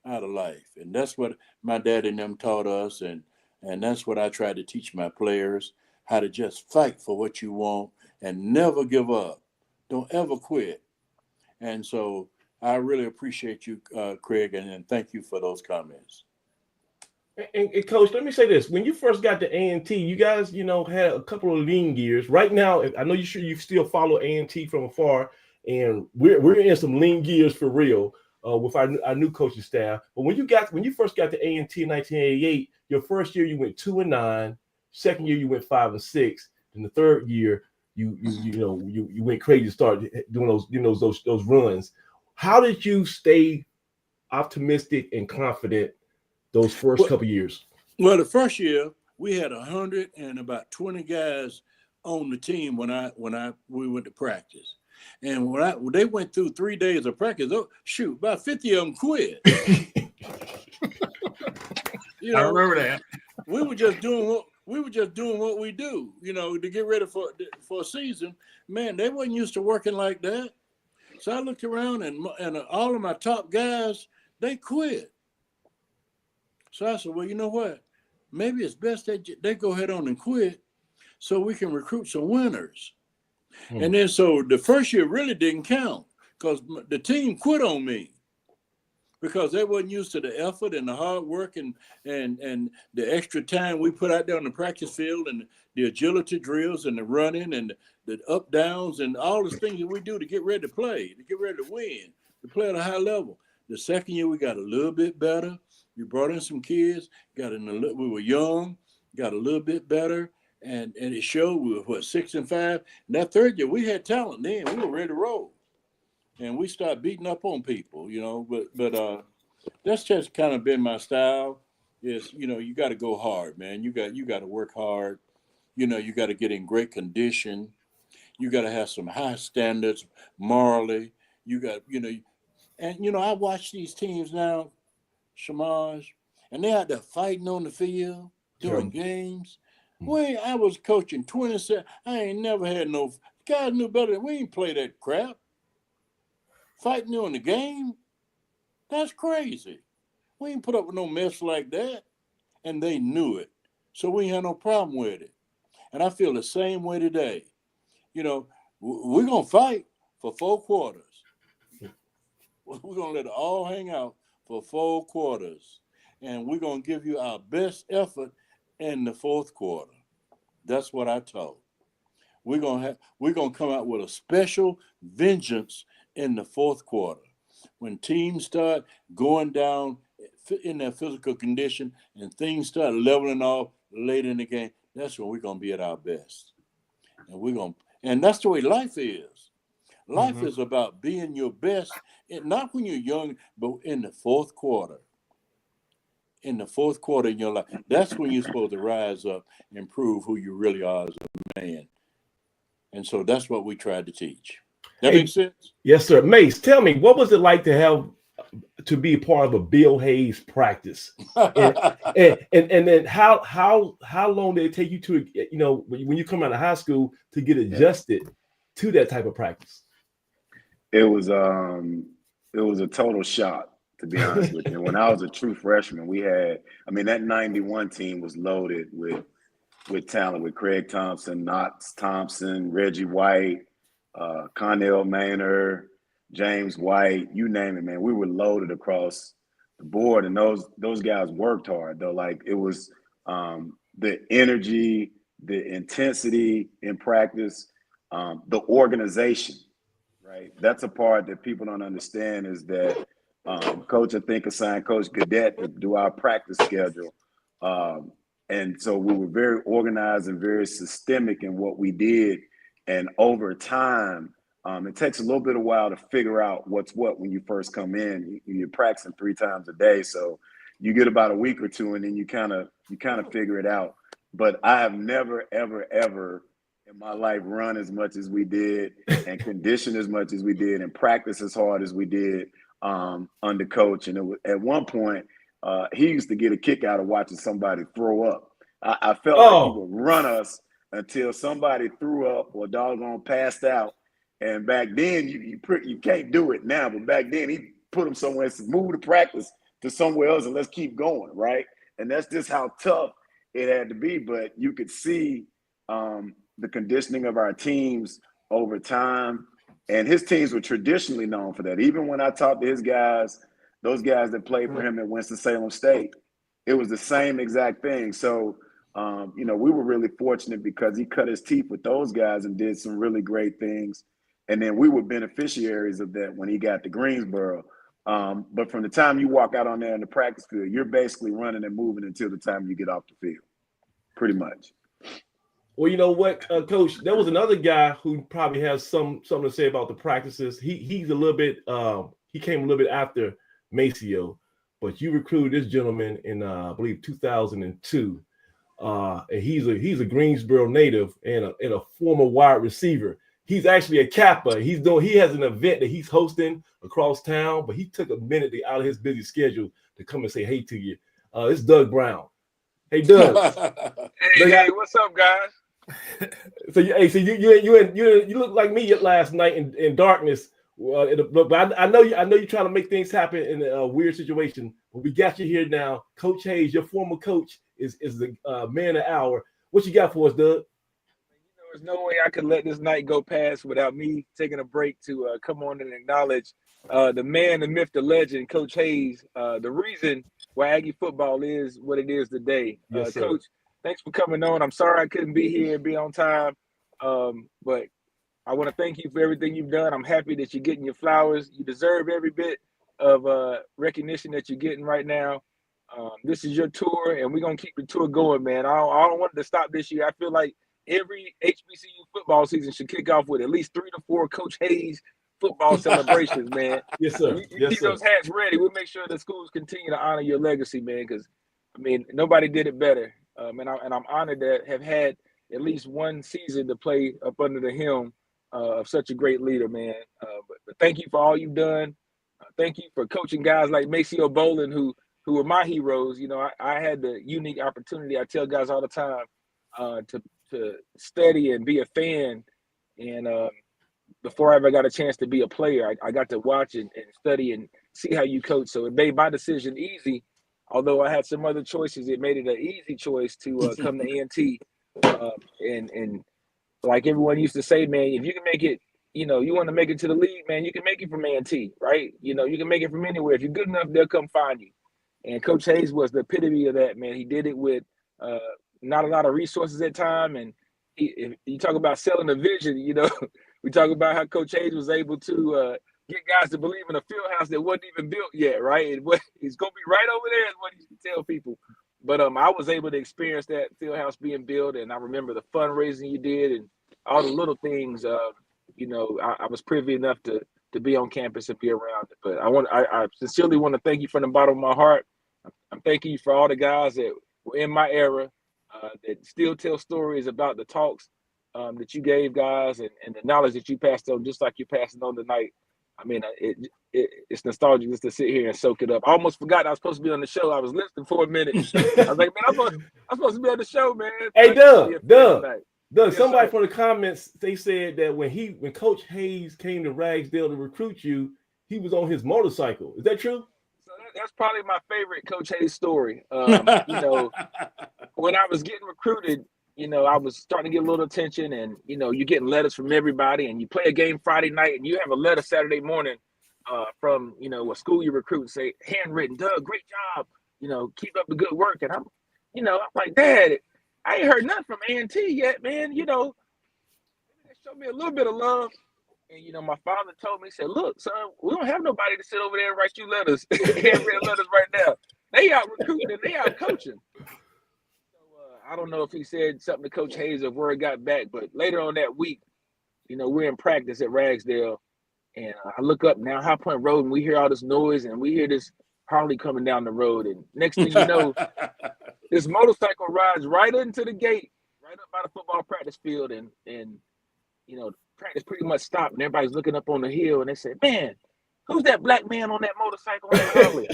out of life. And that's what my dad and them taught us. And that's what I try to teach my players, how to just fight for what you want and never give up. Don't ever quit. And so I really appreciate you, Craig, and thank you for those comments. And Coach, let me say this: when you first got to A&T, you guys, you know, had a couple of lean years. Right now, I know you still follow A&T from afar, and we're in some lean gears for real with our new coaching staff. But when you first got to A&T in 1988, your first year you went 2-9, second year you went 5-6, and the third year you went crazy to start doing those runs. How did you stay optimistic and confident those first couple years? Well, the first year we had 120 guys on the team when we went to practice, and when they went through 3 days of practice, about 50 of them quit. You know, I remember that. We were just doing what we do, you know, to get ready for a season. Man, they wasn't used to working like that. So I looked around and all of my top guys, they quit. So I said, well, you know what? Maybe it's best that they go ahead on and quit so we can recruit some winners. And then so the first year really didn't count because the team quit on me because they wasn't used to the effort and the hard work and the extra time we put out there on the practice field and the agility drills and the running and the up downs and all the things that we do to get ready to play, to get ready to win, to play at a high level. The second year we got a little bit better. We brought in some kids, we were young, got a little bit better, and it showed. We were 6-5. And that third year we had talent then. We were ready to roll. And we started beating up on people, you know, but that's just kind of been my style is, you know, you got to go hard, man. You got to work hard. You know, you got to get in great condition. You got to have some high standards morally. You got, you know, and, you know, I watch these teams now, Shamaj, and they out there fighting on the field, doing games. I was coaching 27. I ain't never had no guys knew better. We ain't play that crap. Fighting during the game, that's crazy. We ain't put up with no mess like that, and they knew it. So we ain't had no problem with it. And I feel the same way today. You know, we're gonna fight for 4 quarters. We're gonna let it all hang out for 4 quarters, and we're gonna give you our best effort in the 4th quarter. That's what I taught. We're gonna come out with a special vengeance in the 4th quarter. When teams start going down in their physical condition and things start leveling off later in the game, that's when we're gonna be at our best. And that's the way life is. Life is about being your best, not when you're young, but in the 4th quarter. In the 4th quarter in your life, that's when you're supposed to rise up and prove who you really are as a man. And so that's what we tried to teach. That makes sense? Yes, sir. Mace, tell me, what was it like to be a part of a Bill Hayes practice? and then how long did it take you to, you know, when you come out of high school to get adjusted to that type of practice? It was a total shock, to be honest with you. When I was a true freshman, that 91 team was loaded with talent, with Craig Thompson, Knox Thompson, Reggie White, Connell Maynard, James White, you name it, man. We were loaded across the board, and those guys worked hard, though. Like, it was the energy, the intensity in practice, the organization, right? That's a part that people don't understand is that Coach, I think, assigned Coach Cadet to do our practice schedule. And so we were very organized and very systemic in what we did. And over time, it takes a little bit of while to figure out what's what when you first come in. You're practicing 3 times a day. So you get about a week or two and then you kind of figure it out. But I have never, ever, ever in my life run as much as we did and condition as much as we did and practice as hard as we did under Coach. And at one point, he used to get a kick out of watching somebody throw up. I felt like he would run us until somebody threw up or doggone passed out, And back then, you can't do it now, but back then he put them somewhere and move the practice to somewhere else and let's keep going, right? And that's just how tough it had to be. But you could see the conditioning of our teams over time. And his teams were traditionally known for that. Even when I talked to his guys, those guys that played for him at Winston-Salem State, it was the same exact thing. So, we were really fortunate because he cut his teeth with those guys and did some really great things. And then we were beneficiaries of that when he got to Greensboro. But from the time you walk out on there in the practice field, you're basically running and moving until the time you get off the field, pretty much. Well, you know what, Coach? There was another guy who probably has something to say about the practices. He's a little bit. He came a little bit after Maceo, but you recruited this gentleman in I believe 2002, and he's a Greensboro native and a former wide receiver. He's actually a Kappa. He has an event that he's hosting across town, but he took a minute out of his busy schedule to come and say hey to you. It's Doug Brown. Hey, Doug. Hey, what's up, guys? So you look like me last night in darkness. But I know you're trying to make things happen in a weird situation. But we got you here now, Coach Hayes. Your former coach is the man of the hour. What you got for us, Doug? There's no way I could let this night go past without me taking a break to come on and acknowledge the man, the myth, the legend, Coach Hayes. The reason why Aggie football is what it is today. Yes, sir. Coach, thanks for coming on. I'm sorry I couldn't be here and be on time, but I want to thank you for everything you've done. I'm happy that you're getting your flowers. You deserve every bit of recognition that you're getting right now. This is your tour, and we're going to keep the tour going, man. I don't want it to stop this year. I feel like every HBCU football season should kick off with at least 3 to 4 Coach Hayes football celebrations, man. Yes, sir. You keep those hats ready. We'll make sure the schools continue to honor your legacy, man, because, nobody did it better. And I'm honored to have had at least one season to play up under the helm of such a great leader, man. But thank you for all you've done. Thank you for coaching guys like Maceo Bolin, who were my heroes. I had the unique opportunity. I tell guys all the time to study and be a fan. And before I ever got a chance to be a player, I got to watch and study and see how you coach. So it made my decision easy. Although I had some other choices, it made it an easy choice to come to A&T. And like everyone used to say, man, if you can make it, you want to make it to the league, man, you can make it from A&T, right? You can make it from anywhere. If you're good enough, they'll come find you. And Coach Hayes was the epitome of that, man. He did it with not a lot of resources at time. And if you talk about selling a vision, we talk about how Coach Hayes was able to get guys to believe in a field house that wasn't even built yet, right? It's going to be right over there is what he used to tell people. But I was able to experience that field house being built, and I remember the fundraising you did and all the little things. I was privy enough to be on campus and be around it. But I sincerely want to thank you from the bottom of my heart. I'm thanking you for all the guys that were in my era that still tell stories about the talks that you gave guys and the knowledge that you passed on, just like you're passing on tonight. It's nostalgic just to sit here and soak it up. I almost forgot I was supposed to be on the show. I was listening for a minute. I was like, man, I'm supposed to be on the show, man. Hey, Doug, Yes, somebody sir. from the comments, they said that when Coach Hayes came to Ragsdale to recruit you, he was on his motorcycle. Is that true? So that's probably my favorite Coach Hayes story. When I was getting recruited, I was starting to get a little attention, and you're getting letters from everybody, and you play a game Friday night, and you have a letter Saturday morning from a school you recruit, say handwritten, Doug, great job, keep up the good work. And I'm like, Dad, I ain't heard nothing from A&T yet, man. Maybe they show me a little bit of love. And my father told me, he said, look, son, we don't have nobody to sit over there and write you letters, handwritten letters right now. They out recruiting and they out coaching. I don't know if he said something to Coach Hayes or where it got back, but later on that week, we're in practice at Ragsdale, and I look up now High Point Road, and we hear all this noise, and we hear this Harley coming down the road, and next thing you know, this motorcycle rides right into the gate, right up by the football practice field, and practice pretty much stopped, and everybody's looking up on the hill, and they said, man, who's that black man on that motorcycle on that Harley?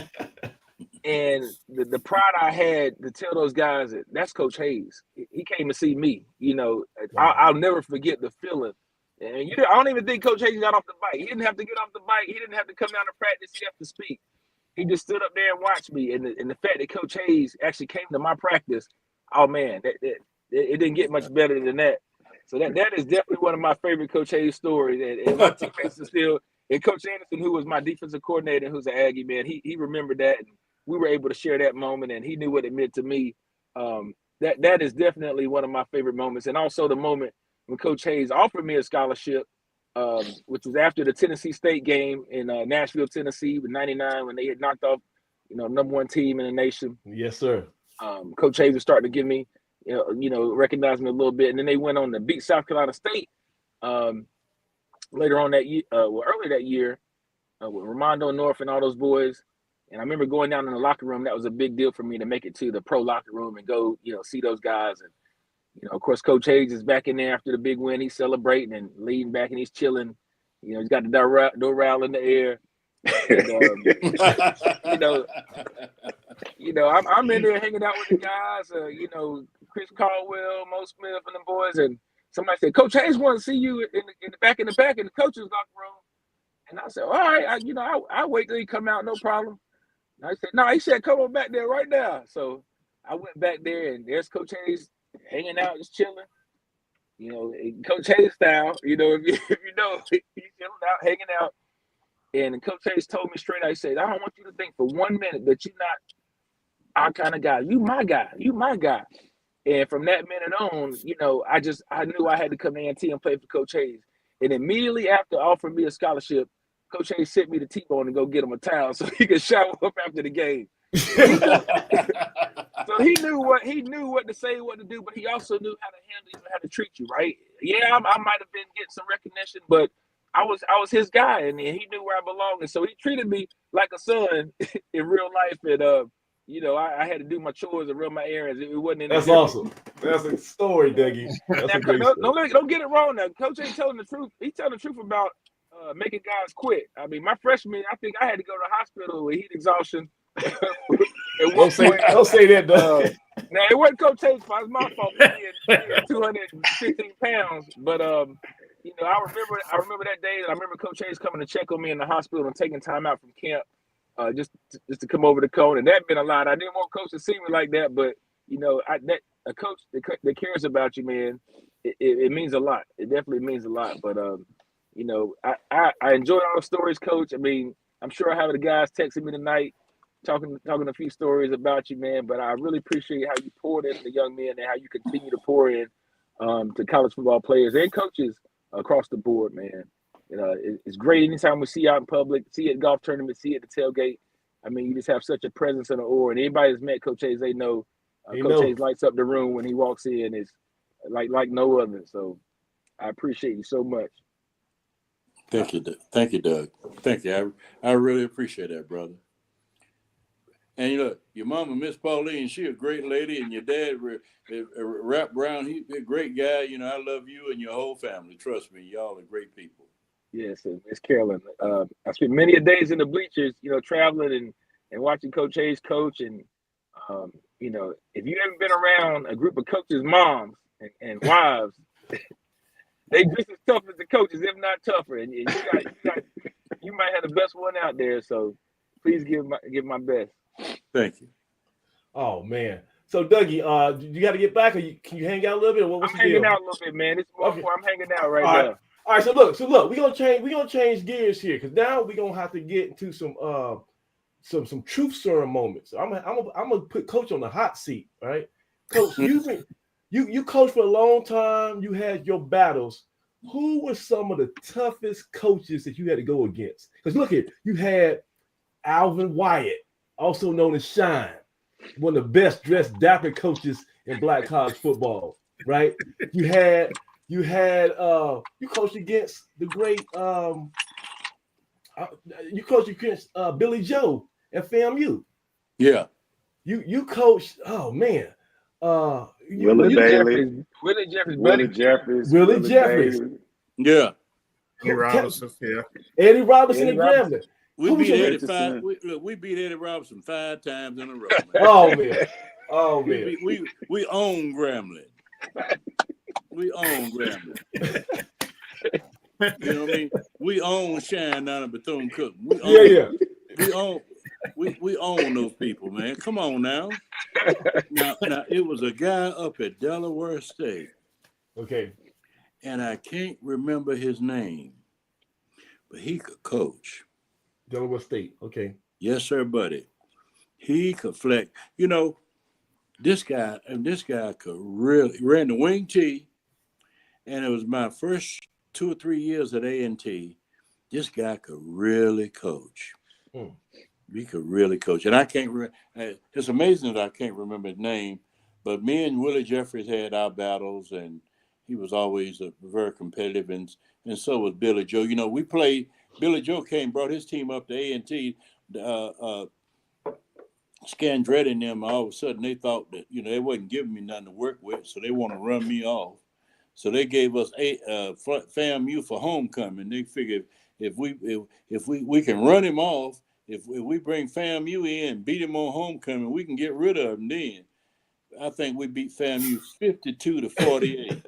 And the pride I had to tell those guys that's Coach Hayes. He came to see me. I'll never forget the feeling And I don't even think Coach Hayes got off the bike. He didn't have to get off the bike. He didn't have to come down to practice. He didn't have to speak. He just stood up there and watched me. And the fact that Coach Hayes actually came to my practice, oh man, it didn't get much better than that. So that is definitely one of my favorite Coach Hayes stories. And my teammates are still, and Coach Anderson, who was my defensive coordinator, who's an Aggie, man, he remembered that. And we were able to share that moment, and he knew what it meant to me. That is definitely one of my favorite moments. And also the moment when Coach Hayes offered me a scholarship, which was after the Tennessee State game in Nashville, Tennessee, with '99, when they had knocked off, #1 team in the nation. Yes, sir. Coach Hayes was starting to give me, recognize me a little bit, and then they went on to beat South Carolina State later on that year, earlier that year, with Ramondo North and all those boys. And I remember going down in the locker room. That was a big deal for me to make it to the pro locker room and go, see those guys. And of course, Coach Hayes is back in there after the big win. He's celebrating and leaning back, and he's chilling. He's got the Doral in the air. And, I'm in there hanging out with the guys. Chris Caldwell, Mo Smith, and the boys. And somebody said, Coach Hayes wants to see you in the back in the coach's locker room. And I said, all right, I'll wait till he come out, no problem. And I said, no, he said, come on back there right now. So I went back there, and there's Coach Hayes hanging out, just chilling. Coach Hayes style, if you know, he's chilling out, hanging out. And Coach Hayes told me straight out, he said, I don't want you to think for 1 minute that you're not our kind of guy. You my guy. You my guy. And from that minute on, I knew I had to come to A&T and play for Coach Hayes. And immediately after offering me a scholarship, Coach Hayes sent me to T-Bone and go get him a towel so he could shower up after the game. So he knew what to say, what to do, but he also knew how to handle you, how to treat you, right? Yeah, I might have been getting some recognition, but I was his guy, and he knew where I belonged. And so he treated me like a son in real life. And I had to do my chores and run my errands. It wasn't. That's awesome. That's a story, Dougie. That's a great story. Don't get it wrong. Now, Coach ain't telling the truth. He's telling the truth about making guys quit. I mean, my freshman, I think I had to go to the hospital with heat exhaustion. Don't say that, Doug. Now it wasn't Coach Hayes' fault. It was my fault. He had 215 pounds, but I remember that day, and I remember Coach Hayes coming to check on me in the hospital and taking time out from camp, just to come over to Cone, and that meant a lot. I didn't want Coach to see me like that, but a coach that cares about you, man, it means a lot. It definitely means a lot. But I enjoyed all the stories, Coach. I mean, I'm sure I have the guys texting me tonight, talking a few stories about you, man. But I really appreciate how you poured into the young men and how you continue to pour in to college football players and coaches across the board, man. It's great anytime we see you out in public, see it at golf tournament, see it at the tailgate. I mean, you just have such a presence and an aura. And anybody that's met Coach Hayes, they know Coach Hayes lights up the room when he walks in. It's like no other. So I appreciate you so much. Thank you, Doug. Thank you. I really appreciate that, brother. And look, your mama, Miss Pauline, she a great lady, and your dad, Rap Brown, he's a great guy. I love you and your whole family. Trust me, y'all are great people. Yes, and Miss Carolyn. I spent many a days in the bleachers, traveling and watching Coach Hayes coach. And, if you haven't been around a group of coaches' moms and wives, they just as tough as the coaches, if not tougher. And you might have the best one out there. So please give my best. Thank you. Oh man. So Dougie, you got to get back, or can you hang out a little bit? I'm hanging out a little bit, man. It's more okay. I'm hanging out right now. All right. So look, we're gonna change gears here, because now we're gonna have to get into some truth serum moments. I'm gonna put Coach on the hot seat, right? Coach, you coached for a long time. You had your battles. Who were some of the toughest coaches that you had to go against? Because look here, you had Alvin Wyatt, also known as Shine, one of the best dressed dapper coaches in Black college football, right? You coached against the great Billy Joe at FAMU. Yeah. You coached, oh man. Willie Jeffries. Yeah. Eddie Robinson, yeah. Eddie Robinson and Grambling. We beat Eddie Robinson 5 times in a row, man. Oh man. We own Grambling. You know what I mean? We own Shine down at Bethune-Cookman. We own, we own those people, man. Come on now. Now it was a guy up at Delaware State. Okay. And I can't remember his name, but he could coach. Delaware State. Okay. Yes, sir, buddy. He could flex. You know, this guy could really ran the wing T, and it was my first 2 or 3 years at A&T. This guy could really coach. He could really coach, and I can't. It's amazing that I can't remember his name, but me and Willie Jeffries had our battles, and he was always very competitive, and so was Billy Joe. You know, we played. Billy Joe brought his team up to A&T. Scandretti and them, all of a sudden they thought that, you know, they wasn't giving me nothing to work with, so they want to run me off. So they gave us FAMU for homecoming. They figured if we can run him off, if we bring FAMU in, beat him on homecoming, we can get rid of him then. I think we beat FAMU 52-48.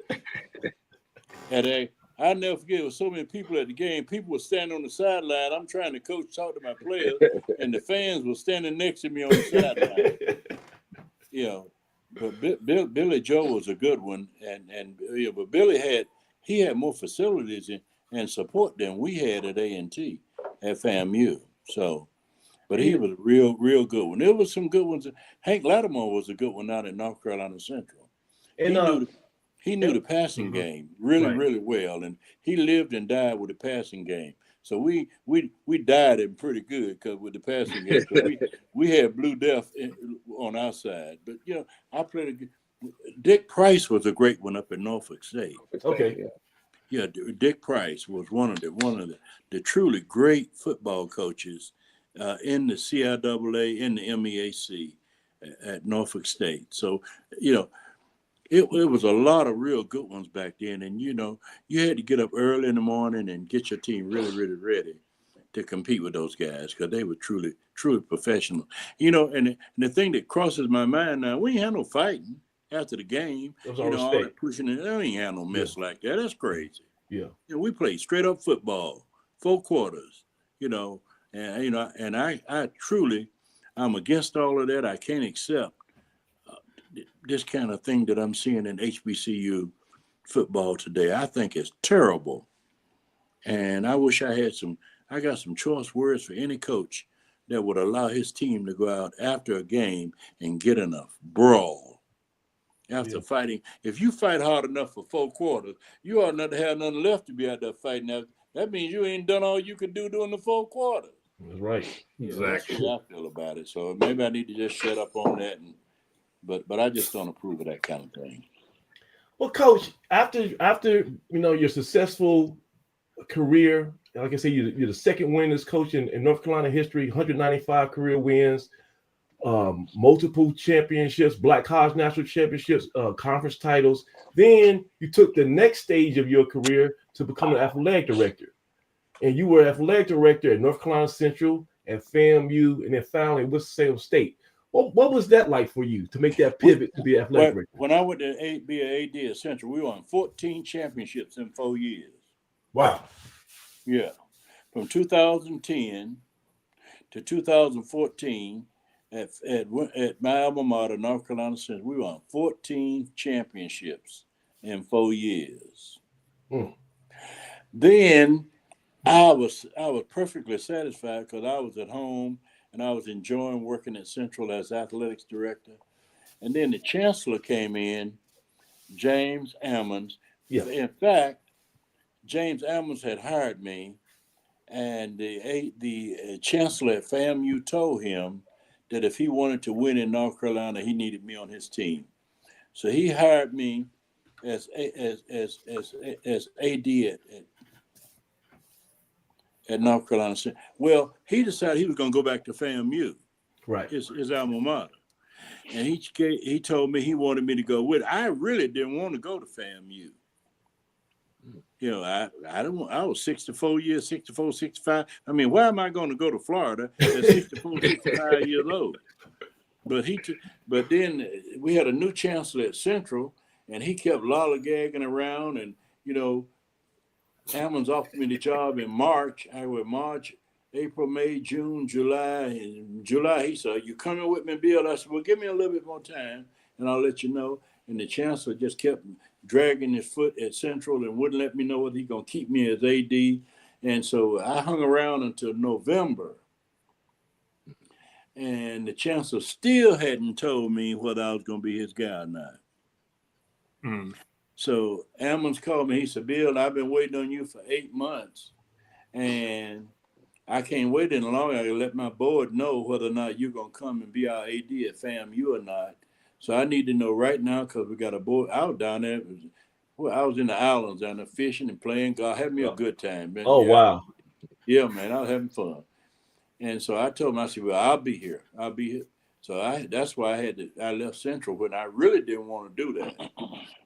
And I'll never forget, there was so many people at the game. People were standing on the sideline. I'm trying to talk to my players, and the fans were standing next to me on the sideline. You know, but Billy Joe was a good one, and you know, but Billy had more facilities and support than we had at A&T at FAMU. So, but he was a real good one. There was some good ones. Hank Lattimore was a good one out in North Carolina Central. And he knew the passing game really well, and he lived and died with the passing game. So we died him pretty good because with the passing game, we had Blue Death on our side. But you know, I played Dick Price was a great one up at Norfolk State. Okay. Yeah, Dick Price was one of the truly great football coaches in the CIAA, in the MEAC at Norfolk State. So you know. It was a lot of real good ones back then, and you know, you had to get up early in the morning and get your team really ready to compete with those guys because they were truly professional. You know, and the thing that crosses my mind now, we ain't had no fighting after the game. You know, all that pushing and they ain't had no mess like that. That's crazy. Yeah. You know, we played straight up football, 4 quarters. You know, and you know, and I'm against all of that. I can't accept this kind of thing that I'm seeing in HBCU football today. I think it's terrible. And I wish I got some choice words for any coach that would allow his team to go out after a game and get in a brawl after fighting. If you fight hard enough for 4 quarters, you ought not to have nothing left to be out there fighting. Now, that means you ain't done all you could do during the 4 quarters. That's right. Exactly. That's what I feel about it. So maybe I need to just shut up on that But I just don't approve of that kind of thing. Well, Coach, after you know your successful career, like I said, you're the second winningest coach in North Carolina history, 195 career wins, multiple championships, Black College National Championships, conference titles. Then you took the next stage of your career to become an athletic director, and you were athletic director at North Carolina Central, at FAMU, and then finally at Winston-Salem State. What was that like for you to make that pivot to be athletic director? When I went to be an AD at Central, we won 14 championships in 4 years. Wow. Yeah. From 2010 to 2014 at my alma mater, North Carolina Central, we won 14 championships in 4 years. Then I was perfectly satisfied because I was at home and I was enjoying working at Central as athletics director. And then the chancellor came in, James Ammons. Yeah. In fact, James Ammons had hired me, and the chancellor at FAMU told him that if he wanted to win in North Carolina, he needed me on his team. So he hired me as AD at North Carolina. Well, he decided he was going to go back to FAMU, right? His alma mater, and he told me he wanted me to go with it. I really didn't want to go to FAMU. You know, I was 64 years, 64, 65. I mean, why am I going to go to Florida at 64, 65 years old? But then we had a new chancellor at Central, and he kept lollygagging around, and you know, Ammons offered me the job in March. I went March, April, May, June, July. In July, he said, "You coming with me, Bill?" I said, "Well, give me a little bit more time, and I'll let you know." And the chancellor just kept dragging his foot at Central and wouldn't let me know whether he's going to keep me as AD. And so I hung around until November. And the chancellor still hadn't told me whether I was going to be his guy or not. Mm. So Ammons called me. He said, "Bill, I've been waiting on you for 8 months. And I can't wait any longer. I gotta let my board know whether or not you're going to come and be our AD at FAMU or not. So I need to know right now because we got a board out down there. I was in the islands down there fishing and playing golf, having me a good time, man. Oh, yeah. wow. Yeah, man, I was having fun. And so I told him, I said, "Well, I'll be here. I'll be here." So that's why I left Central when I really didn't want to do that,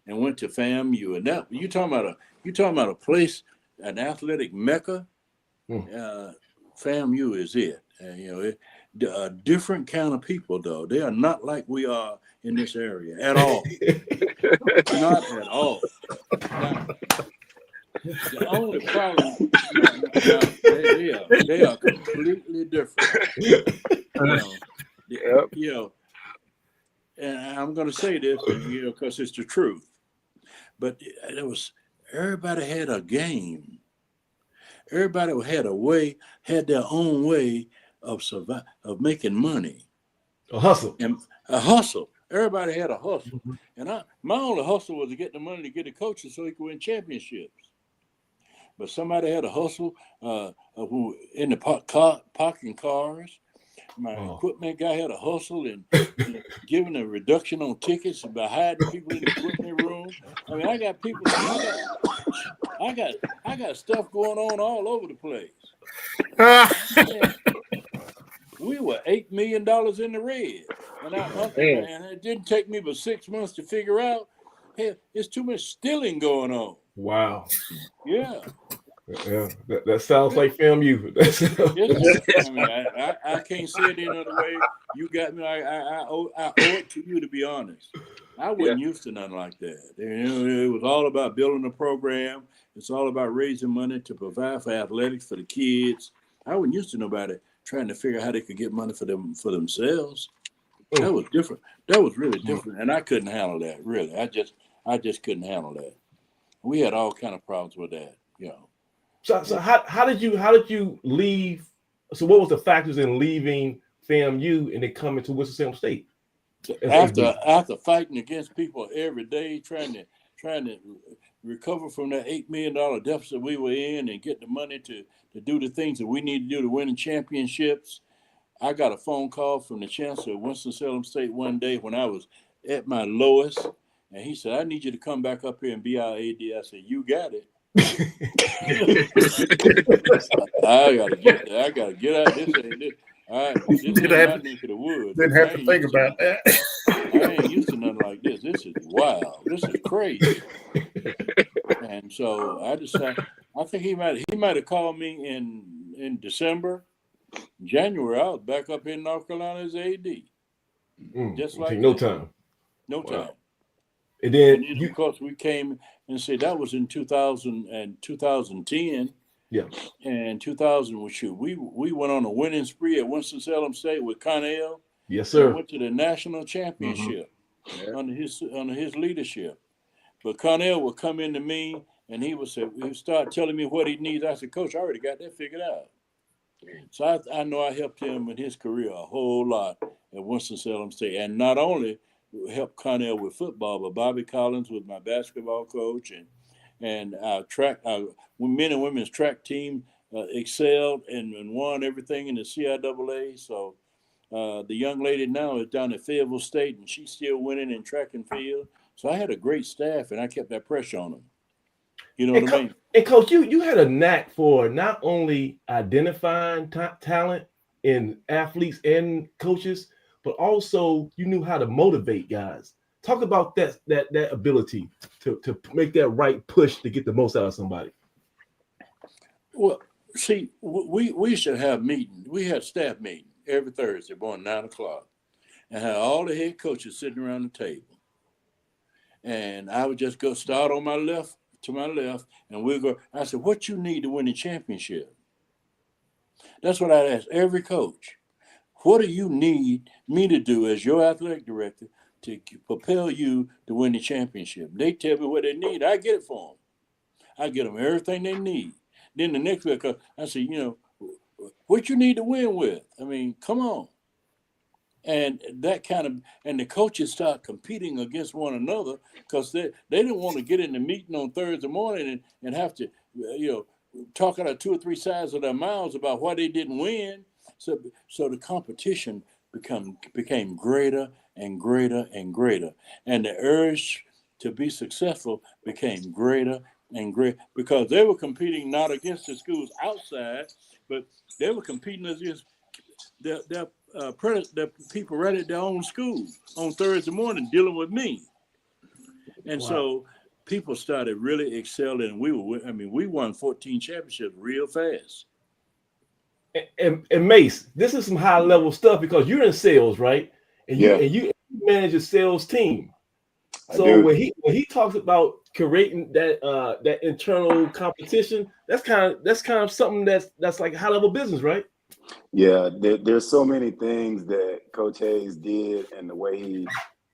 and went to FAMU. And that you talking about a place, an athletic mecca. FAMU is it. A different kind of people though. They are not like we are in this area at all. Not at all. Now, the only problem, they are completely different. And I'm going to say this, because it's the truth. But everybody had a game. Everybody had their own way of making money. A hustle. And a hustle. Everybody had a hustle. And my only hustle was to get the money to get the coaches so he could win championships. But somebody had a hustle who in the parking cars. My equipment guy had a hustle and giving a reduction on tickets by hiding people in the equipment room. I mean, I got people. I got stuff going on all over the place. We were $8 million in the red, and it didn't take me but 6 months to figure out. Hey, there's too much stealing going on. Wow. Yeah. Yeah, that sounds like FAMU. I mean, I can't say it any other way. You got me. I owe it to you, to be honest. I wasn't used to nothing like that. It was all about building a program. It's all about raising money to provide for athletics for the kids. I wasn't used to nobody trying to figure out how they could get money for themselves. That was different. That was really different, and I couldn't handle that. Really, I just couldn't handle that. We had all kind of problems with that. So how did you leave? So what was the factors in leaving FAMU and then coming to Winston-Salem State? After fighting against people every day, trying to recover from that $8 million deficit we were in and get the money to do the things that we need to do to win championships, I got a phone call from the chancellor of Winston-Salem State one day when I was at my lowest, and he said, "I need you to come back up here and be our AD." I said, "You got it." I gotta get out. This ain't it. All right, this ain't my neck of the woods. Didn't have to think about that. I ain't used to nothing like this. This is wild. This is crazy. And so I decided. I think he might have called me in December, January. I was back up in North Carolina as AD. Just like no time. No time. And then of course, we came and said that was in 2000 and 2010. Yeah. And 2000, we went on a winning spree at Winston-Salem State with Connell. Yes, sir. We went to the national championship under his leadership. But Connell would come into me and he would start telling me what he needs. I said, "Coach, I already got that figured out." So I know I helped him in his career a whole lot at Winston-Salem State, and not only helped Connell with football, but Bobby Collins was my basketball coach, and our men and women's track team excelled and won everything in the CIAA. So the young lady now is down at Fayetteville State, and she's still winning in track and field. So I had a great staff, and I kept that pressure on them. You know what I mean? And Coach, you had a knack for not only identifying talent in athletes and coaches, but also you knew how to motivate guys. Talk about that ability to make that right push to get the most out of somebody. Well, see, we should have meetings. We had staff meeting every Thursday around 9:00, and had all the head coaches sitting around the table. And I would just go start on my left to my left, and we'll go. I said, what you need to win the championship? That's what I ask every coach. What do you need me to do as your athletic director to propel you to win the championship? They tell me what they need. I get it for them. I get them everything they need. Then the next week, I say, what you need to win with? I mean, come on. And that kind of, and the coaches start competing against one another because they didn't want to get in the meeting on Thursday morning and have to, talk out of 2 or 3 sides of their mouths about why they didn't win. So the competition became greater and greater and greater. And the urge to be successful became greater and greater because they were competing not against the schools outside, but they were competing against their people right at their own school on Thursday morning dealing with me. And so people started really excelling. We won 14 championships real fast. And Mace, this is some high level stuff because you're in sales, right? And you manage a sales team. So when he talks about creating that internal competition, that's kind of something that's like high level business, right? Yeah, there's so many things that Coach Hayes did and the way he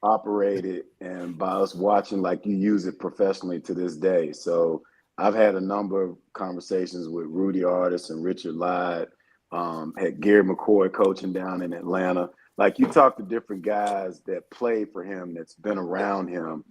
operated, and by us watching, like you use it professionally to this day. So I've had a number of conversations with Rudy Artis and Richard Lyde, had Gary McCoy coaching down in Atlanta. Like you talk to different guys that play for him, that's been around him.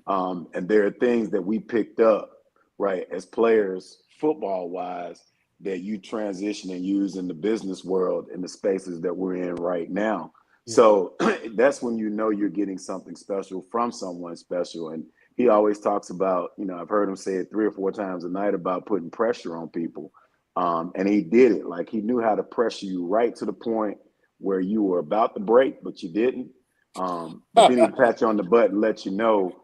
And there are things that we picked up, right, as players, football wise, that you transition and use in the business world in the spaces that we're in right now. Yeah. So that's when you're getting something special from someone special. And he always talks about, I've heard him say it 3 or 4 times a night about putting pressure on people. And he did it. Like he knew how to pressure you right to the point where you were about to break, but you didn't. But then he'd pat you on the butt and let you know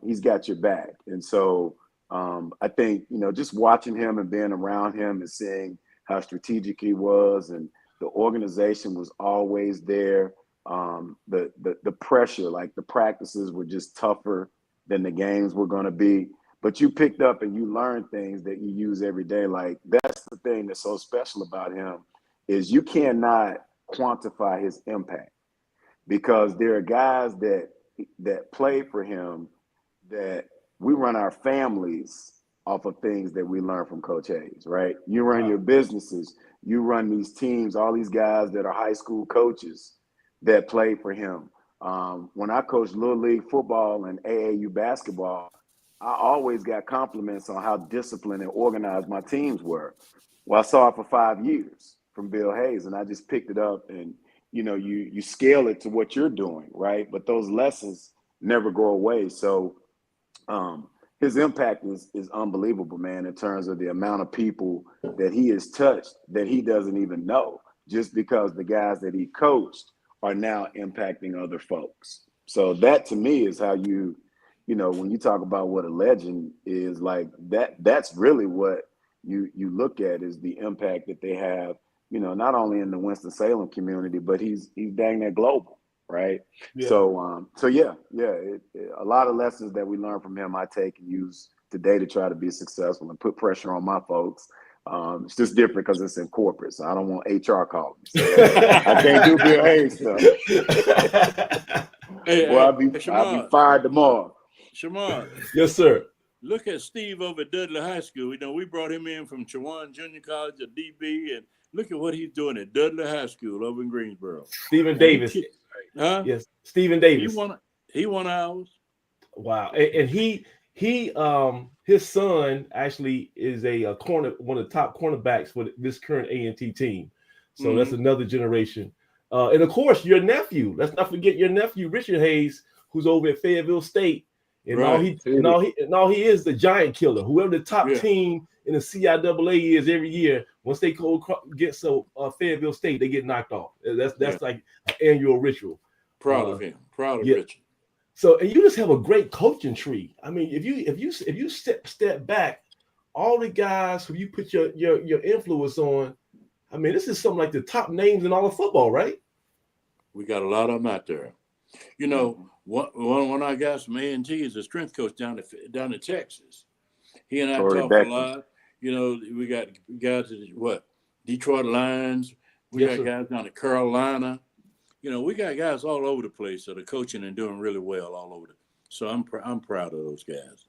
he's got your back. And so I think, just watching him and being around him and seeing how strategic he was, and the organization was always there. The pressure, like the practices were just tougher than the games were going to be. But you picked up and you learned things that you use every day. Like that's the thing that's so special about him, is you cannot quantify his impact, because there are guys that play for him that we run our families off of things that we learn from Coach Hayes, right? You run your businesses, you run these teams, all these guys that are high school coaches that play for him. When I coached Little League football and AAU basketball, I always got compliments on how disciplined and organized my teams were. Well, I saw it for 5 years from Bill Hayes, and I just picked it up, and you scale it to what you're doing, right? But those lessons never go away. So his impact is unbelievable, man, in terms of the amount of people that he has touched that he doesn't even know, just because the guys that he coached are now impacting other folks. So that to me is how when you talk about what a legend is, like that's really what you look at, is the impact that they have, not only in the Winston-Salem community, but he's dang near global, right? Yeah. So a lot of lessons that we learn from him I take and use today to try to be successful and put pressure on my folks. It's just different because it's in corporate, so I don't want HR calling me. So I can't do Bill Hayes stuff. I'll be fired tomorrow. Shamar. Yes, sir. Look at Steve over at Dudley High School. We brought him in from Chowan Junior College, a DB, and look at what he's doing at Dudley High School over in Greensboro. Stephen Davis. Huh? Yes, Stephen Davis. He won ours. Wow. And he his son actually is one of the top cornerbacks for this current A&T team. So that's another generation. And of course, your nephew. Let's not forget your nephew, Richard Hayes, who's over at Fayetteville State. And all he is the giant killer. Whoever the top team in the CIAA is every year, once they get Fayetteville State, they get knocked off. That's like an annual ritual. Proud of him. Proud of Richard. So, and you just have a great coaching tree. I mean, if you step back, all the guys who you put your influence on, I mean, this is something like the top names in all of football, right? We got a lot of them out there. One of our guys from A&T is a strength coach down in Texas. He and I Torrey talk Beckham. a lot. You know, we got guys at Detroit Lions. We Yes, got sir. guys down in Carolina. You know, we got guys all over the place that are coaching and doing really well all over. So I'm proud of those guys.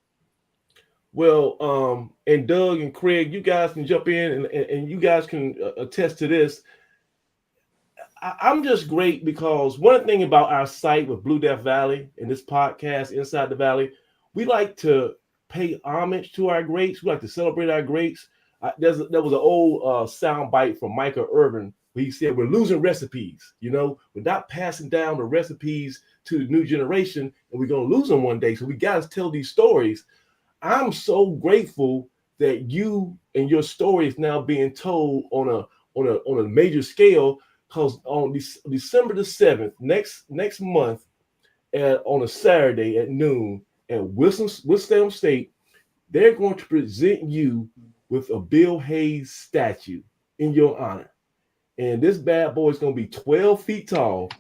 Well, and Doug and Craig, you guys can jump in and you guys can attest to this. I'm just great because one thing about our site with Blue Death Valley and this podcast, Inside the Valley, we like to pay homage to our greats. We like to celebrate our greats. There was an old sound bite from Micah Irvin where he said, we're losing recipes. You know, we're not passing down the recipes to the new generation, and we're going to lose them one day. So we got to tell these stories. I'm so grateful that you and your story is now being told on a major scale. Because on December the 7th, next month, on a Saturday at noon at Winston-Salem State, they're going to present you with a Bill Hayes statue in your honor. And this bad boy is going to be 12 feet tall.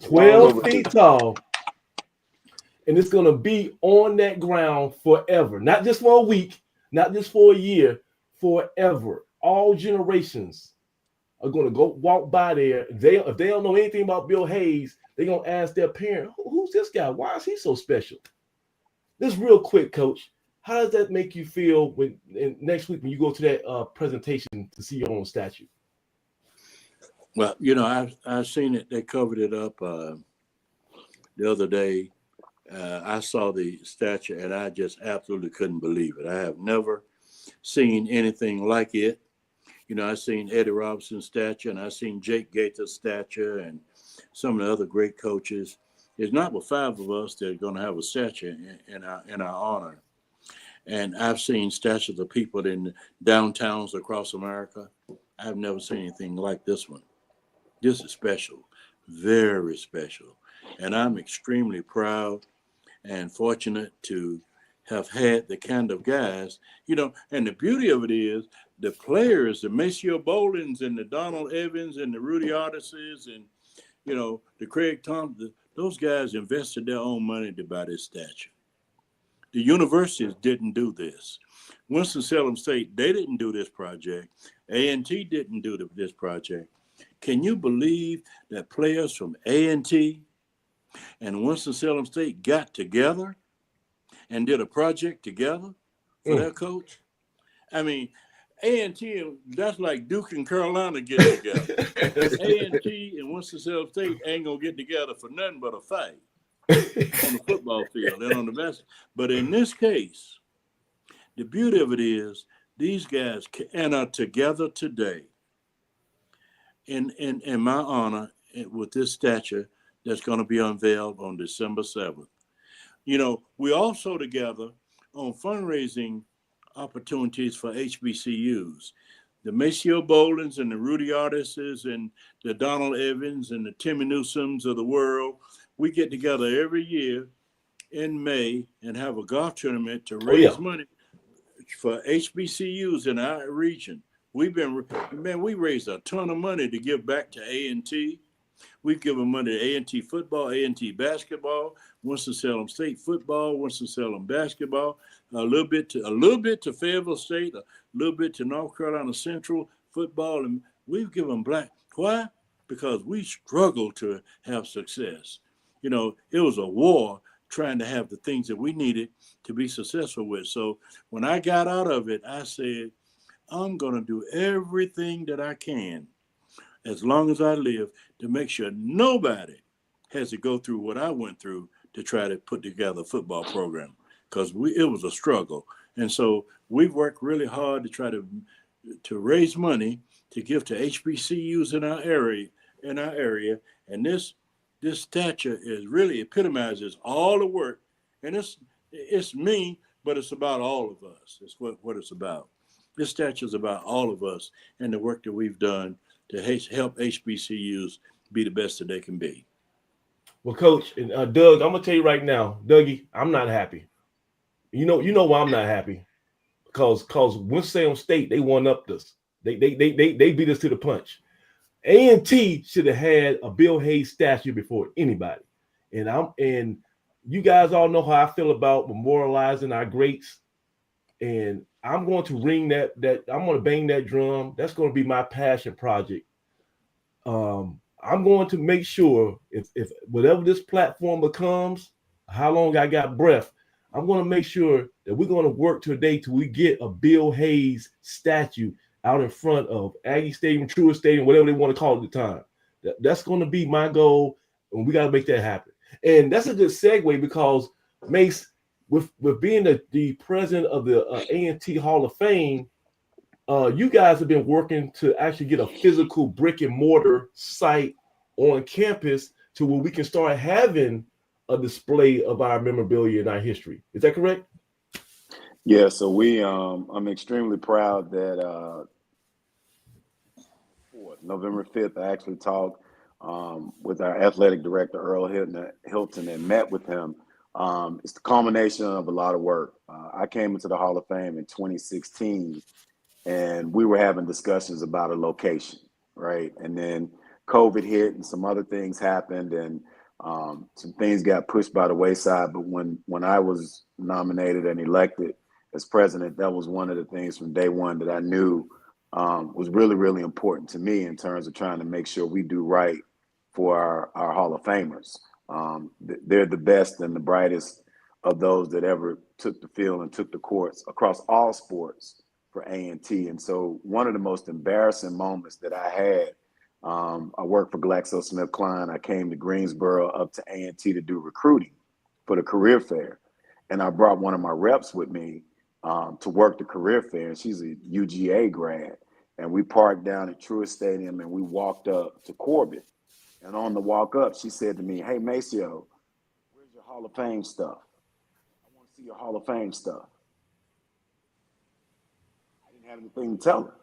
12 feet tall. And it's going to be on that ground forever. Not just for a week, not just for a year, forever. All generations are going to go walk by there. If they don't know anything about Bill Hayes, they're going to ask their parent, who's this guy? Why is he so special? This real quick, Coach. How does that make you feel next week when you go to that presentation to see your own statue? Well, you know, I've seen it. They covered it up the other day. I saw the statue, and I just absolutely couldn't believe it. I have never seen anything like it. You know, I've seen Eddie Robinson's statue, and I've seen Jake Gaither's statue, and some of the other great coaches. There's not but 5 of us that are going to have a statue in our honor. And I've seen statues of people in downtowns across America. I've never seen anything like this one. This is special, very special. And I'm extremely proud and fortunate to have had the kind of guys, you know, and the beauty of it is the players, the Maceo Bolins and the Donald Evans and the Rudy Artises and, you know, the Craig Thompson, those guys invested their own money to buy this statue. The universities didn't do this. Winston-Salem State, they didn't do this project. A&T didn't do this project. Can you believe that players from A&T and Winston-Salem State got together and did a project together for their coach? I mean, A&T, that's like Duke and Carolina getting together. A&T and Winston-Salem State ain't going to get together for nothing but a fight on the football field and on the basketball. But in this case, the beauty of it is these guys are together today in my honor with this statue that's going to be unveiled on December 7th. You know, we also together on fundraising opportunities for HBCUs. The Maceo Bolins and the Rudy Artises and the Donald Evans and the Timmy Newsomes of the world, we get together every year in May and have a golf tournament to raise money for HBCUs in our region. We raised a ton of money to give back to A&T. We've given money to A&T football, A&T basketball, Winston-Salem State football, Winston-Salem basketball, a little bit to Fayetteville State, a little bit to North Carolina Central football, and we've given black. Why? Because we struggled to have success. You know, it was a war trying to have the things that we needed to be successful with. So when I got out of it, I said, I'm going to do everything that I can as long as I live to make sure nobody has to go through what I went through to try to put together a football program, because it was a struggle. And so we've worked really hard to try to raise money to give to HBCUs in our area. And this statue really epitomizes all the work. And it's me, but it's about all of us. It's what it's about. This statue is about all of us and the work that we've done to help HBCUs be the best that they can be. Well, Coach, and Doug, I'm gonna tell you right now, Dougie, I'm not happy. You know why I'm not happy? Because Winston-Salem State, they one-upped us. They beat us to the punch. A&T should have had a Bill Hayes statue before anybody. And you guys all know how I feel about memorializing our greats. and I'm going to ring that I'm going to bang that drum. That's going to be my passion project. I'm going to make sure if whatever this platform becomes, how long I got breath, I'm going to make sure that we're going to work today till we get a Bill Hayes statue out in front of Aggie Stadium, Truist Stadium, whatever they want to call it at the time. That's going to be my goal, and we got to make that happen. And that's a good segue because Mace, with being the president of the A&T Hall of Fame, you guys have been working to actually get a physical brick and mortar site on campus to where we can start having a display of our memorabilia and our history. Is that correct? Yeah, so I'm extremely proud that November 5th, I actually talked with our athletic director, Earl Hilton, and met with him. It's the culmination of a lot of work. I came into the Hall of Fame in 2016, and we were having discussions about a location, right? And then COVID hit and some other things happened, and some things got pushed by the wayside. But when I was nominated and elected as president, that was one of the things from day one that I knew was really, really important to me in terms of trying to make sure we do right for our Hall of Famers. They're the best and the brightest of those that ever took the field and took the courts across all sports for A&T. And so one of the most embarrassing moments that I had, I worked for GlaxoSmithKline. I came to Greensboro up to A&T to do recruiting for the career fair. And I brought one of my reps with me to work the career fair. And she's a UGA grad. And we parked down at Truist Stadium and we walked up to Corbett. And on the walk up, she said to me, "Hey, Maceo, where's your Hall of Fame stuff? I want to see your Hall of Fame stuff." I didn't have anything to tell her.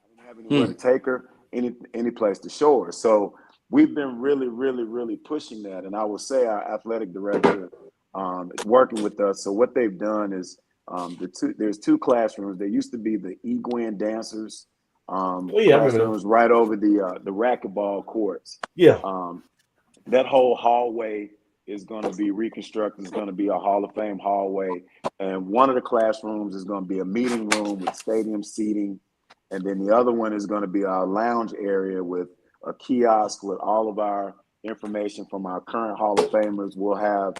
I didn't have anywhere to take her, any place to show her. So we've been really, really, really pushing that. And I will say our athletic director is working with us. So what they've done is there's two classrooms. There used to be the Egwin dancers classrooms right over the racquetball courts. Yeah. That whole hallway is going to be reconstructed. It's going to be a Hall of Fame hallway. And one of the classrooms is going to be a meeting room with stadium seating. And then the other one is going to be our lounge area with a kiosk with all of our information from our current Hall of Famers. We'll have,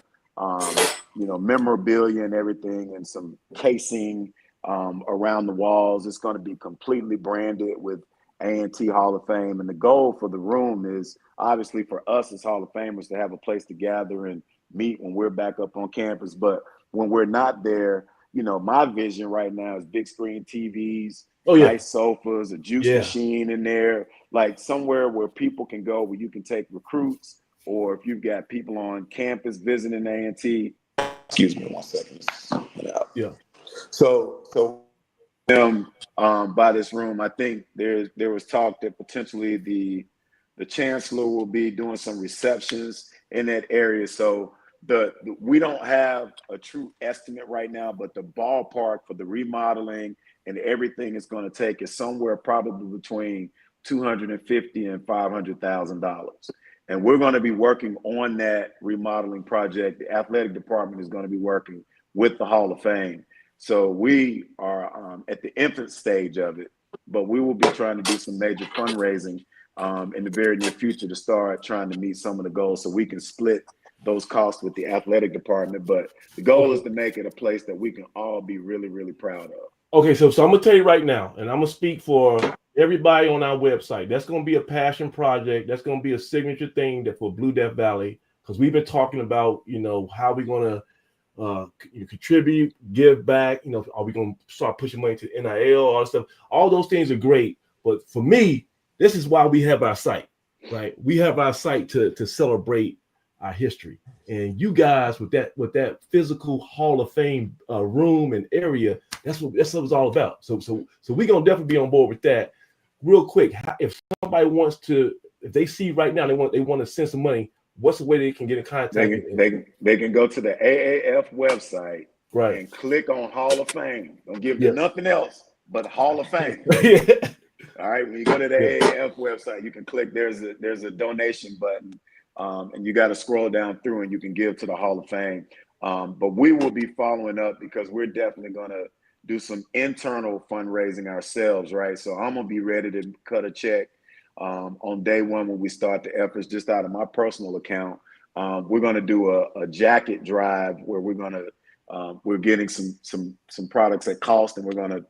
memorabilia and everything and some casing around the walls. It's going to be completely branded with A&T Hall of Fame. And the goal for the room is obviously for us as Hall of Famers to have a place to gather and meet when we're back up on campus. But when we're not there, my vision right now is big screen TVs, nice sofas, a juice machine in there, like somewhere where people can go, where you can take recruits, or if you've got people on campus visiting A&T. Excuse me 1 second. Yeah. So by this room, I think there was talk that potentially the chancellor will be doing some receptions in that area. So we don't have a true estimate right now, but the ballpark for the remodeling and everything is going to take is somewhere probably between $250,000 and $500,000. And we're going to be working on that remodeling project. The athletic department is going to be working with the Hall of Fame. So we are at the infant stage of it, but we will be trying to do some major fundraising in the very near future to start trying to meet some of the goals so we can split those costs with the athletic department. But the goal is to make it a place that we can all be really, really proud of. Okay, so I'm going to tell you right now, and I'm going to speak for everybody on our website. That's going to be a passion project. That's going to be a signature thing that for Blue Death Valley, because we've been talking about, how we're going to contribute, give back, are we going to start pushing money to NIL, all that stuff. All those things are great. But for me, this is why we have our site, right? We have our site to celebrate our history. And you guys with that physical Hall of Fame room and area, that's what it's all about. So we're going to definitely be on board with that. Real quick, if somebody wants to, if they see right now, they want to send some money, what's the way they can get in contact? They can go to the AAF website, right, and click on Hall of Fame. Don't give them nothing else but Hall of Fame. All right, when you go to the AAF website, you can click. There's a donation button, and you got to scroll down through, and you can give to the Hall of Fame. But we will be following up because we're definitely going to do some internal fundraising ourselves, right? So I'm gonna be ready to cut a check on day one when we start the efforts, just out of my personal account. We're gonna do a jacket drive where we're getting some products at cost, and we're gonna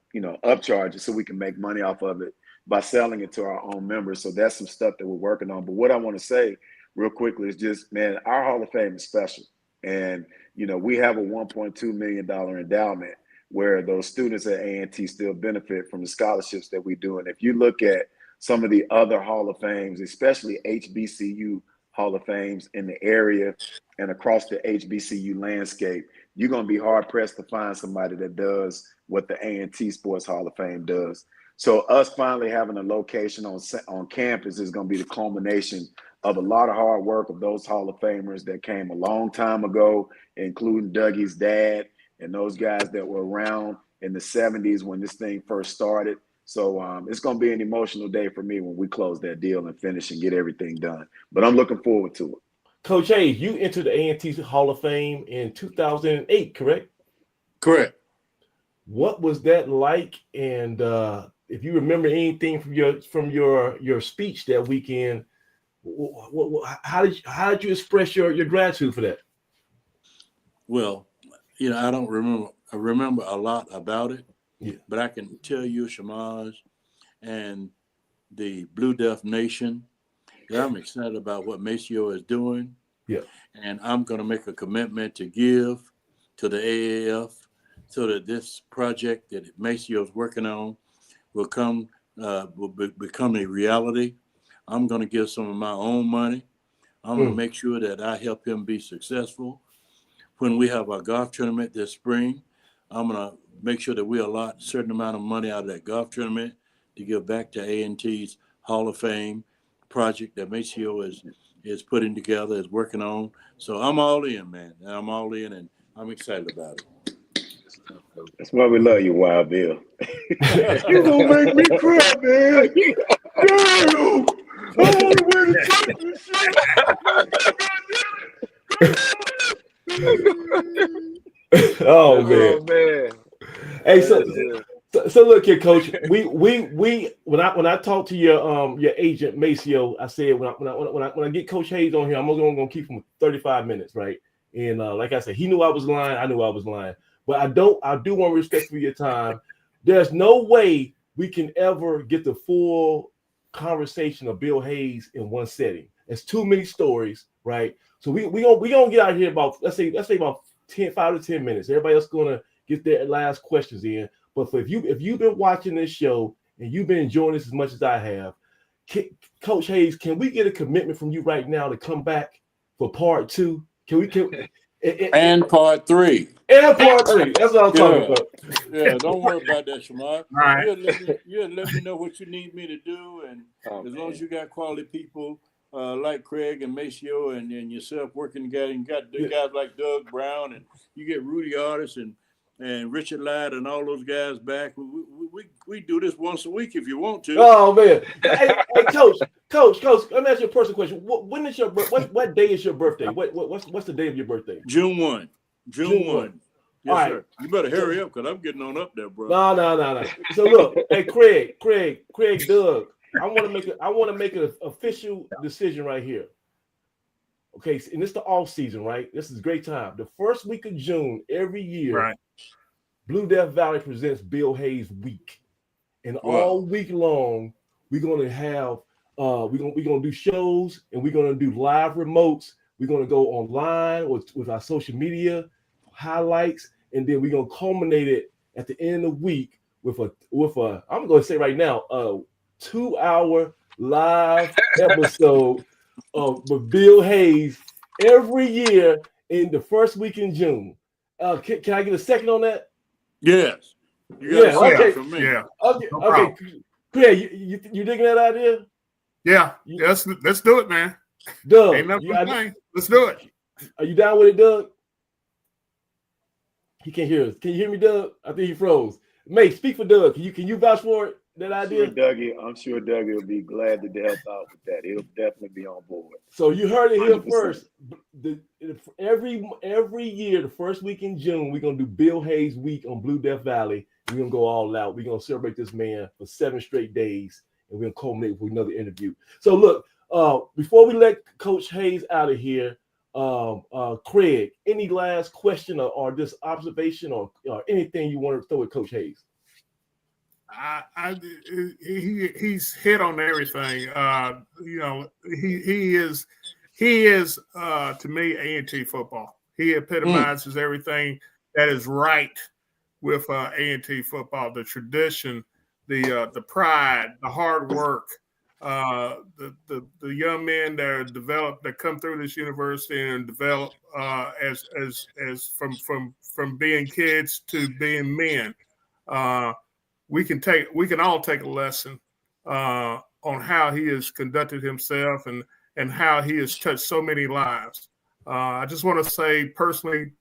upcharge it so we can make money off of it by selling it to our own members. So that's some stuff that we're working on. But what I want to say real quickly is just, man, our Hall of Fame is special. And, we have a $1.2 million endowment where those students at A&T still benefit from the scholarships that we do. And if you look at some of the other Hall of Fames, especially HBCU Hall of Fames in the area and across the HBCU landscape, you're going to be hard pressed to find somebody that does what the A&T Sports Hall of Fame does. So us finally having a location on campus is going to be the culmination of a lot of hard work of those Hall of Famers that came a long time ago, including Dougie's dad and those guys that were around in the 70s when this thing first started. So it's going to be an emotional day for me when we close that deal and finish and get everything done. But I'm looking forward to it. Coach Hayes, you entered the A&T Hall of Fame in 2008, correct? Correct. What was that like? And if you remember anything from your speech that weekend, how did you express your gratitude for that? Well, I don't remember. I remember a lot about it, yeah. But I can tell you, Shamaj, and the Blue Deaf Nation, that I'm excited about what Maceo is doing. Yeah. And I'm going to make a commitment to give to the AAF so that this project that Maceo is working on will become a reality. I'm going to give some of my own money. I'm going to make sure that I help him be successful. When we have our golf tournament this spring, I'm going to make sure that we allot a certain amount of money out of that golf tournament to give back to A&T's Hall of Fame project that Maceo is putting together, is working on. So I'm all in, man. I'm all in, and I'm excited about it. That's why we love you, Wild Bill. You're going to make me cry, man. Damn! I want to wear the shirt. Oh man. Hey, so look here, Coach. We when I talk to your agent Maceo, I said when I get Coach Hayes on here, I'm only gonna keep him 35 minutes, right? And like I said, he knew I was lying. I knew I was lying. But I do want to respect for your time. There's no way we can ever get the full conversation of Bill Hayes in one setting. It's too many stories, right? So we gonna get out of here about let's say about 5 to 10 minutes. Everybody else gonna get their last questions in. But if you've been watching this show and you've been enjoying this as much as I have, Coach Hayes, can we get a commitment from you right now to come back for part 2? And part 3. And part 3. That's what I'm talking about. Yeah, don't worry about that, Shamar. Right. You'll let me know what you need me to do, and as long as you got quality people like Craig and Maceo and yourself working together, and got guys like Doug Brown, and you get Rudy Artis and Richard Ladd and all those guys back. We do this once a week if you want to. Oh man, hey, Coach, let me ask you a personal question. When is what day is your birthday? What's the day of your birthday? June 1. June 1. Yes, all sir. right. You better hurry up because I'm getting on up there, bro. No. So look, hey, Craig, Doug, I want to make an official decision right here. Okay, and it's the off season, right? This is a great time. The first week of June every year, Right. Blue Death Valley presents Bill Hayes Week, and all week long we're gonna have we're gonna do shows, and we're gonna do live remotes. We're gonna go online with our social media highlights, and then we're gonna culminate it at the end of the week with a I'm gonna say right now a 2-hour live episode with Bill Hayes every year in the first week in June. Can I get a second on that? Yes. Yeah. Okay. From me. Yeah. Okay. No Okay. Craig, you digging that idea? Yeah. Let's do it, man. Doug, Ain't nothing thing. Let's do it. Are you down with it, Doug? He can't hear us. Can you hear me, Doug? I think he froze. Mate, speak for Doug. Can you vouch for it? That idea? I'm sure Dougie will be glad to help out with that. He'll definitely be on board. So you heard it here 100%. first. The every year, the first week in June, we're gonna do Bill Hayes Week on Blue Death Valley. We're gonna go all out. We're gonna celebrate this man for 7 straight days, and we're gonna culminate with another interview. So look, before we let Coach Hayes out of here, Craig, any last question or just observation or anything you want to throw at Coach Hayes? He's hit on everything. He is to me A&T football. He epitomizes everything that is right with A&T football: the tradition, the pride, the hard work, the young men that are developed, that come through this university and develop as from being kids to being men. We can all take a lesson on how he has conducted himself and how he has touched so many lives. I just want to say personally,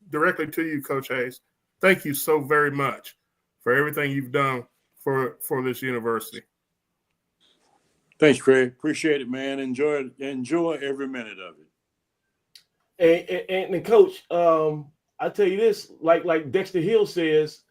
directly to you, Coach Hayes, thank you so very much for everything you've done for this university. Thanks, Craig. Appreciate it, man. Enjoy every minute of it. And Coach, I tell you this, like Dexter Hill says,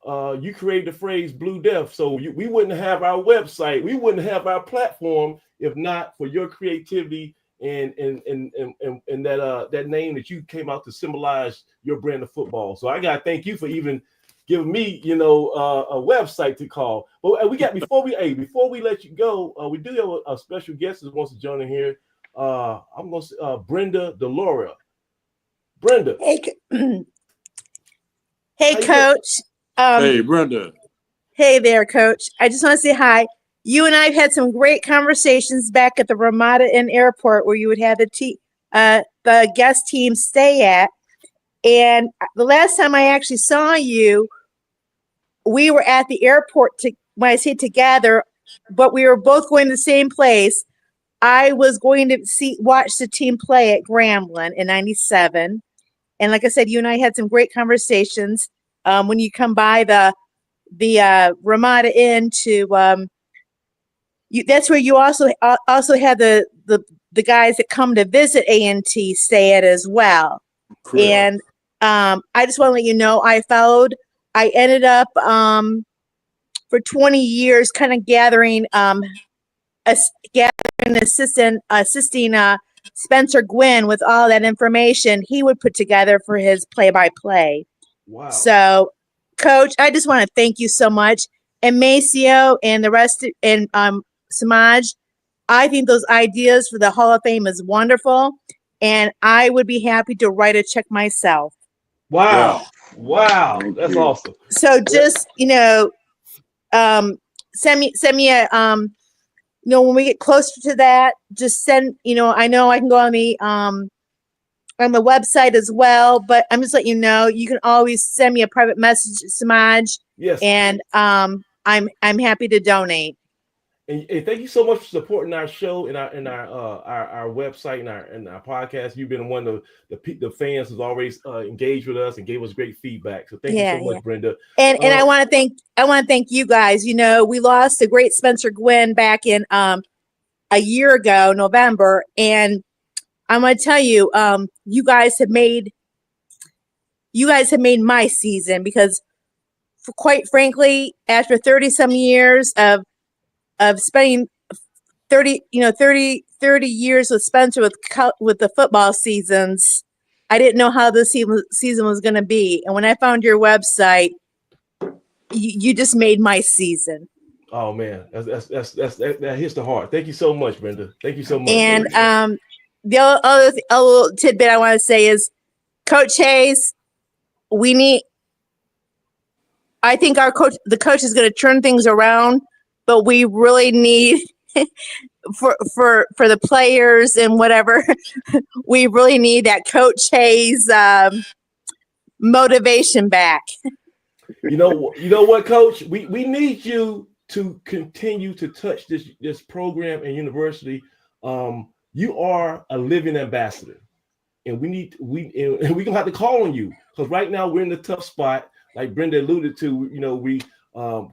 you created the phrase Blue Death, so we wouldn't have our website, we wouldn't have our platform if not for your creativity and that name that you came out to symbolize your brand of football. So I gotta thank you for even giving me, a website to call. But we got before we let you go, we do have a special guest that wants to join in here. I'm gonna say Brenda DeLaura. Brenda. Hey, Coach. Hey, Brenda. Hey there, Coach. I just want to say hi. You and I have had some great conversations back at the Ramada Inn Airport where you would have the guest team stay at. And the last time I actually saw you, we were at the airport when I say together, but we were both going to the same place. I was going to watch the team play at Grambling in '97. And like I said, you and I had some great conversations. When you come by the Ramada Inn that's where you also had the guys that come to visit A&T stay at as well. Cool. And I just want to let you know I ended up for 20 years kind of assisting Spencer Gwynn with all that information he would put together for his play-by-play. Wow. So, Coach, I just want to thank you so much. And Maceo and the rest, and Samaj, I think those ideas for the Hall of Fame is wonderful. And I would be happy to write a check myself. Wow. Yeah. Wow. That's awesome. So just, send me a, when we get closer to that, just send, I know I can go on the website as well, but I'm just letting you know, you can always send me a private message, Samaj. Yes. And I'm happy to donate. And thank you so much for supporting our show and our website and our podcast. You've been one of the fans who's always engaged with us and gave us great feedback. So thank you so much, Brenda. And I want to thank you guys. We lost the great Spencer Gwynn back in a year ago, November, and I'm going to tell you, you guys have made my season, because quite frankly, after 30 some years of spending 30 years with Spencer with the football seasons, I didn't know how this season was going to be. And when I found your website, you just made my season. Oh man, that hits the heart. Thank you so much, Brenda. Thank you so much. And the other tidbit I want to say is, Coach Hayes, I think the coach is going to turn things around, but we really need for the players and whatever, we really need that Coach Hayes motivation back. You know what, Coach? We need you to continue to touch this program and university. You are a living ambassador, and we're gonna have to call on you, because right now we're in the tough spot. Like Brenda alluded to,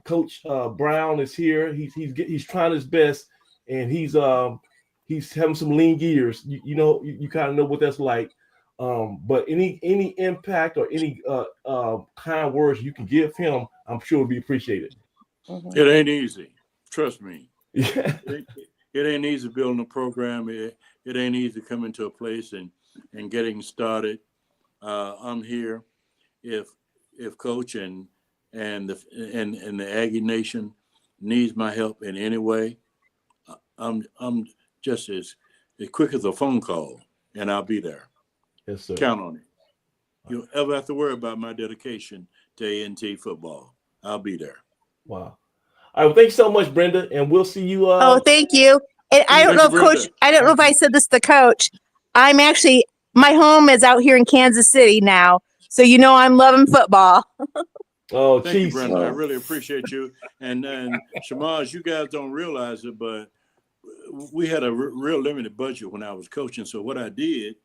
Coach Brown is here. He's trying his best, and he's having some lean gears. You kind of know what that's like. But any impact or any kind words you can give him, I'm sure will be appreciated. It ain't easy. Trust me. Yeah. It ain't easy building a program. It ain't easy coming to a place and getting started. I'm here. If Coach and the Aggie Nation needs my help in any way, I'm just as quick as a phone call, and I'll be there. Yes, sir. Count on it. You'll ever have to worry about my dedication to A&T football. I'll be there. Wow. All right. Well, thanks so much, Brenda, and we'll see you. Oh, thank you. And I don't know if Coach, I don't know if I said this to Coach. I'm actually, my home is out here in Kansas City now. So, I'm loving football. Oh, thank you, geez. Brenda. I really appreciate you. And Shamaj, you guys don't realize it, but we had a real limited budget when I was coaching. So what I did,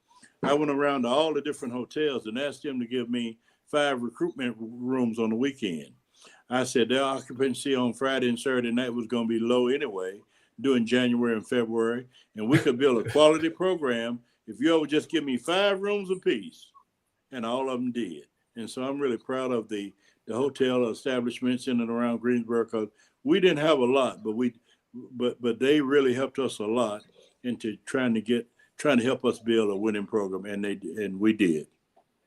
I went around to all the different hotels and asked them to give me 5 recruitment rooms on the weekend. I said their occupancy on Friday and Saturday night was going to be low anyway, during January and February, and we could build a quality program if you would just give me 5 rooms apiece, and all of them did. And so I'm really proud of the hotel establishments in and around Greensboro, because we didn't have a lot, but they really helped us a lot into trying to help us build a winning program, and we did.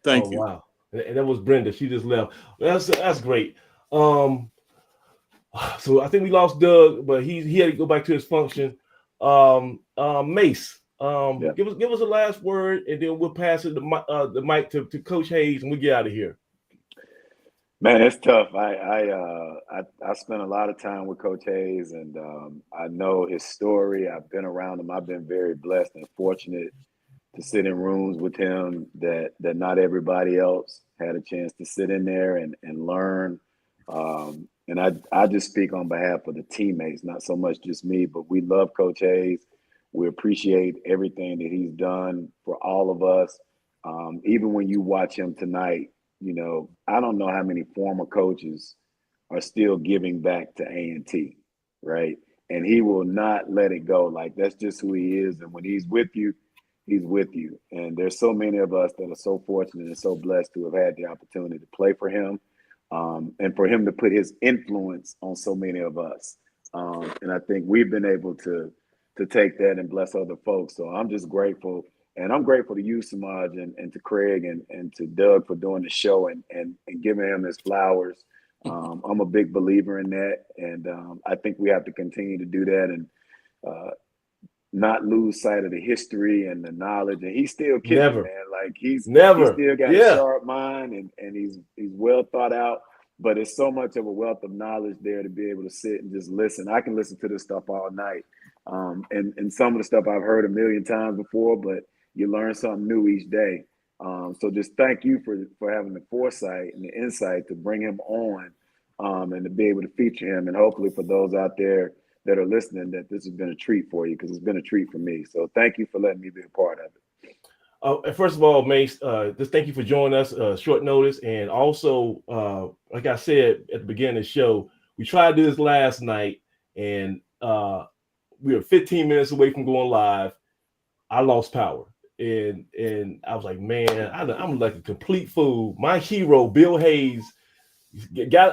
Thank you. Wow. And that was Brenda. She just left. That's great. So I think we lost Doug, but he had to go back to his function. Mace, give us a last word, and then we'll pass it the mic to Coach Hayes, and we get out of here. Man, it's tough. I spent a lot of time with Coach Hayes, and I know his story. I've been around him. I've been very blessed and fortunate to sit in rooms with him that not everybody else had a chance to sit in there and learn. And I just speak on behalf of the teammates, not so much just me, but we love Coach Hayes. We appreciate everything that he's done for all of us. Even when you watch him tonight, I don't know how many former coaches are still giving back to A&T, right? And he will not let it go. Like, that's just who he is. And when he's with you, he's with you. And there's so many of us that are so fortunate and so blessed to have had the opportunity to play for him. And for him to put his influence on so many of us. And I think we've been able to take that and bless other folks. So I'm just grateful. And I'm grateful to you, Samaj, and to Craig and to Doug for doing the show and giving him his flowers. I'm a big believer in that. And I think we have to continue to do that and not lose sight of the history and the knowledge. And he's still kicking, man. Like he's still got a sharp mind and he's well thought out. But it's so much of a wealth of knowledge there to be able to sit and just listen. I can listen to this stuff all night. And some of the stuff I've heard a million times before, but you learn something new each day. So just thank you for having the foresight and the insight to bring him on and to be able to feature him. And hopefully for those out there that are listening, that this has been a treat for you, because it's been a treat for me. So thank you for letting me be a part of it. First of all, Mace, just thank you for joining us short notice. And also, like I said at the beginning of the show, we tried to do this last night, and we were 15 minutes away from going live. I lost power. And I was like, man, I'm like a complete fool. My hero, Bill Hayes,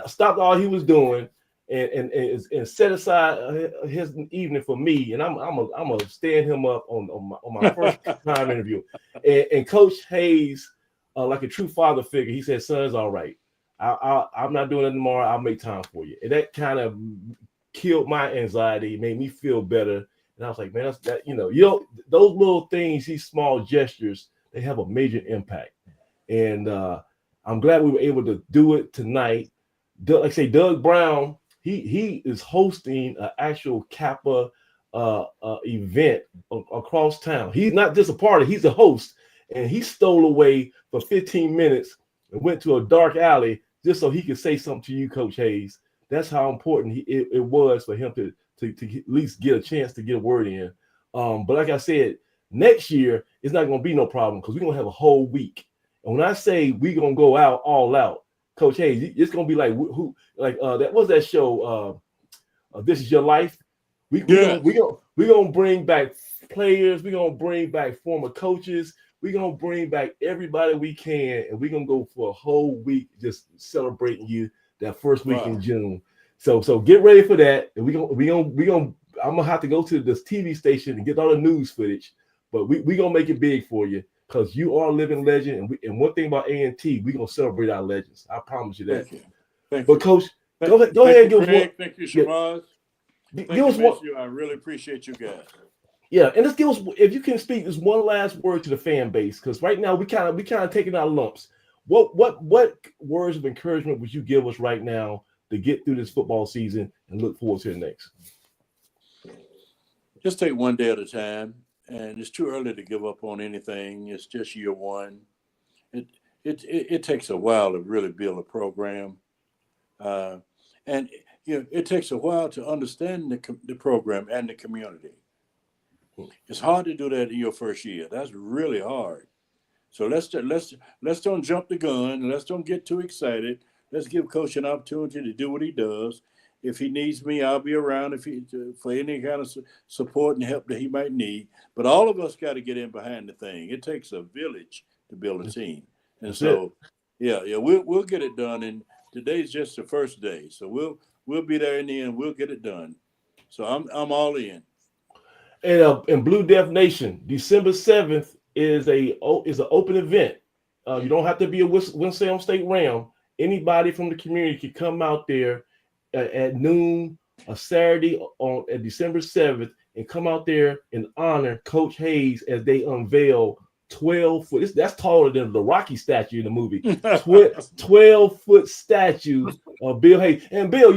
stopped all he was doing and set aside his evening for me. And I'm gonna stand him up on my first time interview. And Coach Hayes, like a true father figure, he said, "Son, it's all right. I'm not doing it tomorrow. I'll make time for you." And that kind of killed my anxiety, made me feel better. And I was like, man, those little things, these small gestures, they have a major impact. And I'm glad we were able to do it tonight. Like I say, Doug Brown, he is hosting an actual Kappa event across town. He's not just a party, he's a host. And he stole away for 15 minutes and went to a dark alley just so he could say something to you, Coach Hayes. That's how important it was for him to at least get a chance to get a word in. But like I said, next year, it's not going to be no problem because we're going to have a whole week. And when I say we're going to go out all out, Coach Hayes, it's going to be like that was that show, This Is Your Life. We're going to bring back players. We're going to bring back former coaches. we're gonna bring back everybody we can, and we're gonna go for a whole week just celebrating you that first week in June. So get ready for that. And I'm gonna have to go to this TV station and get all the news footage, but we gonna make it big for you because you are a living legend. And one thing about A&T, we're gonna celebrate our legends. I promise you that. Thank but Coach, go ahead and give us one. Thank you, Shamaz. Give us one. I really appreciate you guys. Yeah, and let's give us, if you can speak this one last word to the fan base, because right now we kind of taking our lumps. What words of encouragement would you give us right now to get through this football season and look forward to the next? Just take one day at a time, and it's too early to give up on anything. It's just year one. It takes a while to really build a program, and it takes a while to understand the program and the community. It's hard to do that in your first year. That's really hard. So let's don't jump the gun. Let's don't get too excited. Let's give Coach an opportunity to do what he does. If he needs me, I'll be around for any kind of support and help that he might need. But all of us got to get in behind the thing. It takes a village to build a team. And so, we'll get it done. And today's just the first day. So we'll be there in the end. We'll get it done. So I'm all in. And in Blue Death Nation, December 7th is an open event. You don't have to be a Winston-Salem State Ram. Anybody from the community can come out there at noon, a Saturday at December 7th, and come out there and honor Coach Hayes as they unveil 12-foot. That's taller than the Rocky statue in the movie. 12-foot statue of Bill Hayes. And Bill,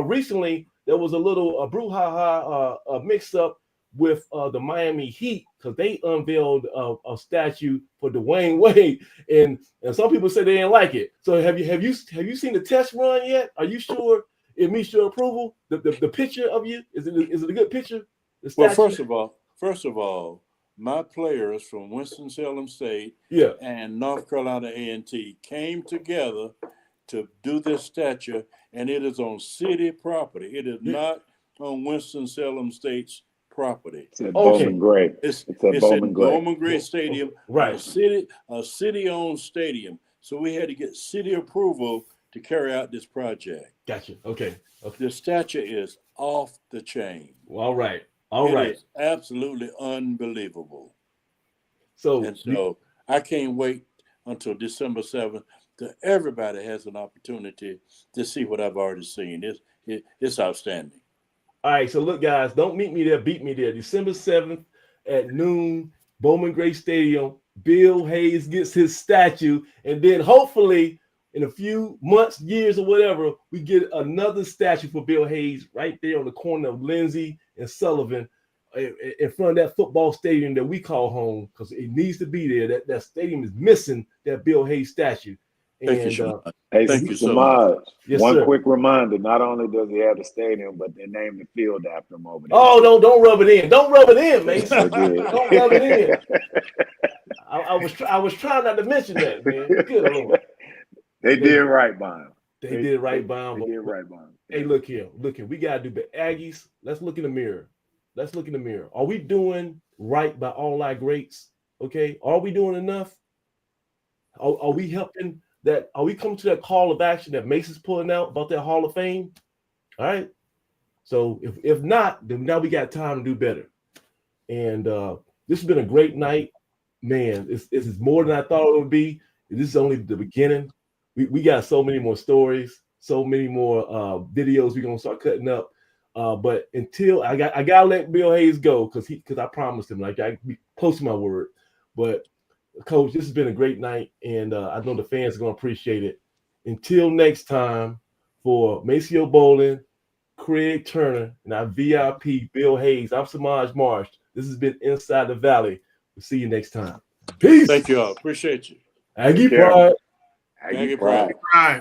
recently there was a little brouhaha mix-up with the Miami Heat because they unveiled a statue for Dwayne Wade, and some people say they didn't like it. So have you seen the test run yet? Are you sure it meets your approval? The picture of you is it a good picture? Well, first of all, my players from Winston-Salem State and North Carolina A&T came together to do this statue, and it is on city property. It is not on Winston-Salem State's property. It's at Bowman Gray. It's at Bowman Gray Stadium, right? A city-owned stadium. So we had to get city approval to carry out this project. Gotcha. Okay. The statue is off the chain. All right. It is absolutely unbelievable. So I can't wait until December 7th till everybody has an opportunity to see what I've already seen. It's outstanding. All right, so look, guys, don't meet me there, beat me there. December 7th at noon, Bowman Gray Stadium. Bill Hayes gets his statue, and then hopefully in a few months, years, or whatever, we get another statue for Bill Hayes right there on the corner of Lindsay and Sullivan in front of that football stadium that we call home because it needs to be there. That stadium is missing that Bill Hayes statue. Thank you, Thank you so much. Yes, One sir. quick reminder: not only does he have the stadium, but they named the field after him over there. Oh, no! Don't rub it in. Don't rub it in, man. They did. Don't rub it in. I was trying not to mention that, man. Good Lord. They did right by him. They did right by him. They did right by him. Hey, look here. We gotta do better. Aggies, let's look in the mirror. Are we doing right by all our greats? Okay. Are we doing enough? Are we helping? Are we coming to that call of action that Mason's pulling out about that Hall of Fame? All right. So if not, then now we got time to do better. And this has been a great night. Man, this is more than I thought it would be. This is only the beginning. We got so many more stories, so many more videos we're gonna start cutting up. But until I gotta let Bill Hayes go because I promised him, like, I be close to my word. But Coach, this has been a great night, and I know the fans are going to appreciate it. Until next time, for Maceo Bolin, Craig Turner, and our VIP, Bill Hayes, I'm Samaj Marsh. This has been Inside the Valley. We'll see you next time. Peace. Thank you all. Appreciate you. Aggie Pride. Aggie Pride. Right.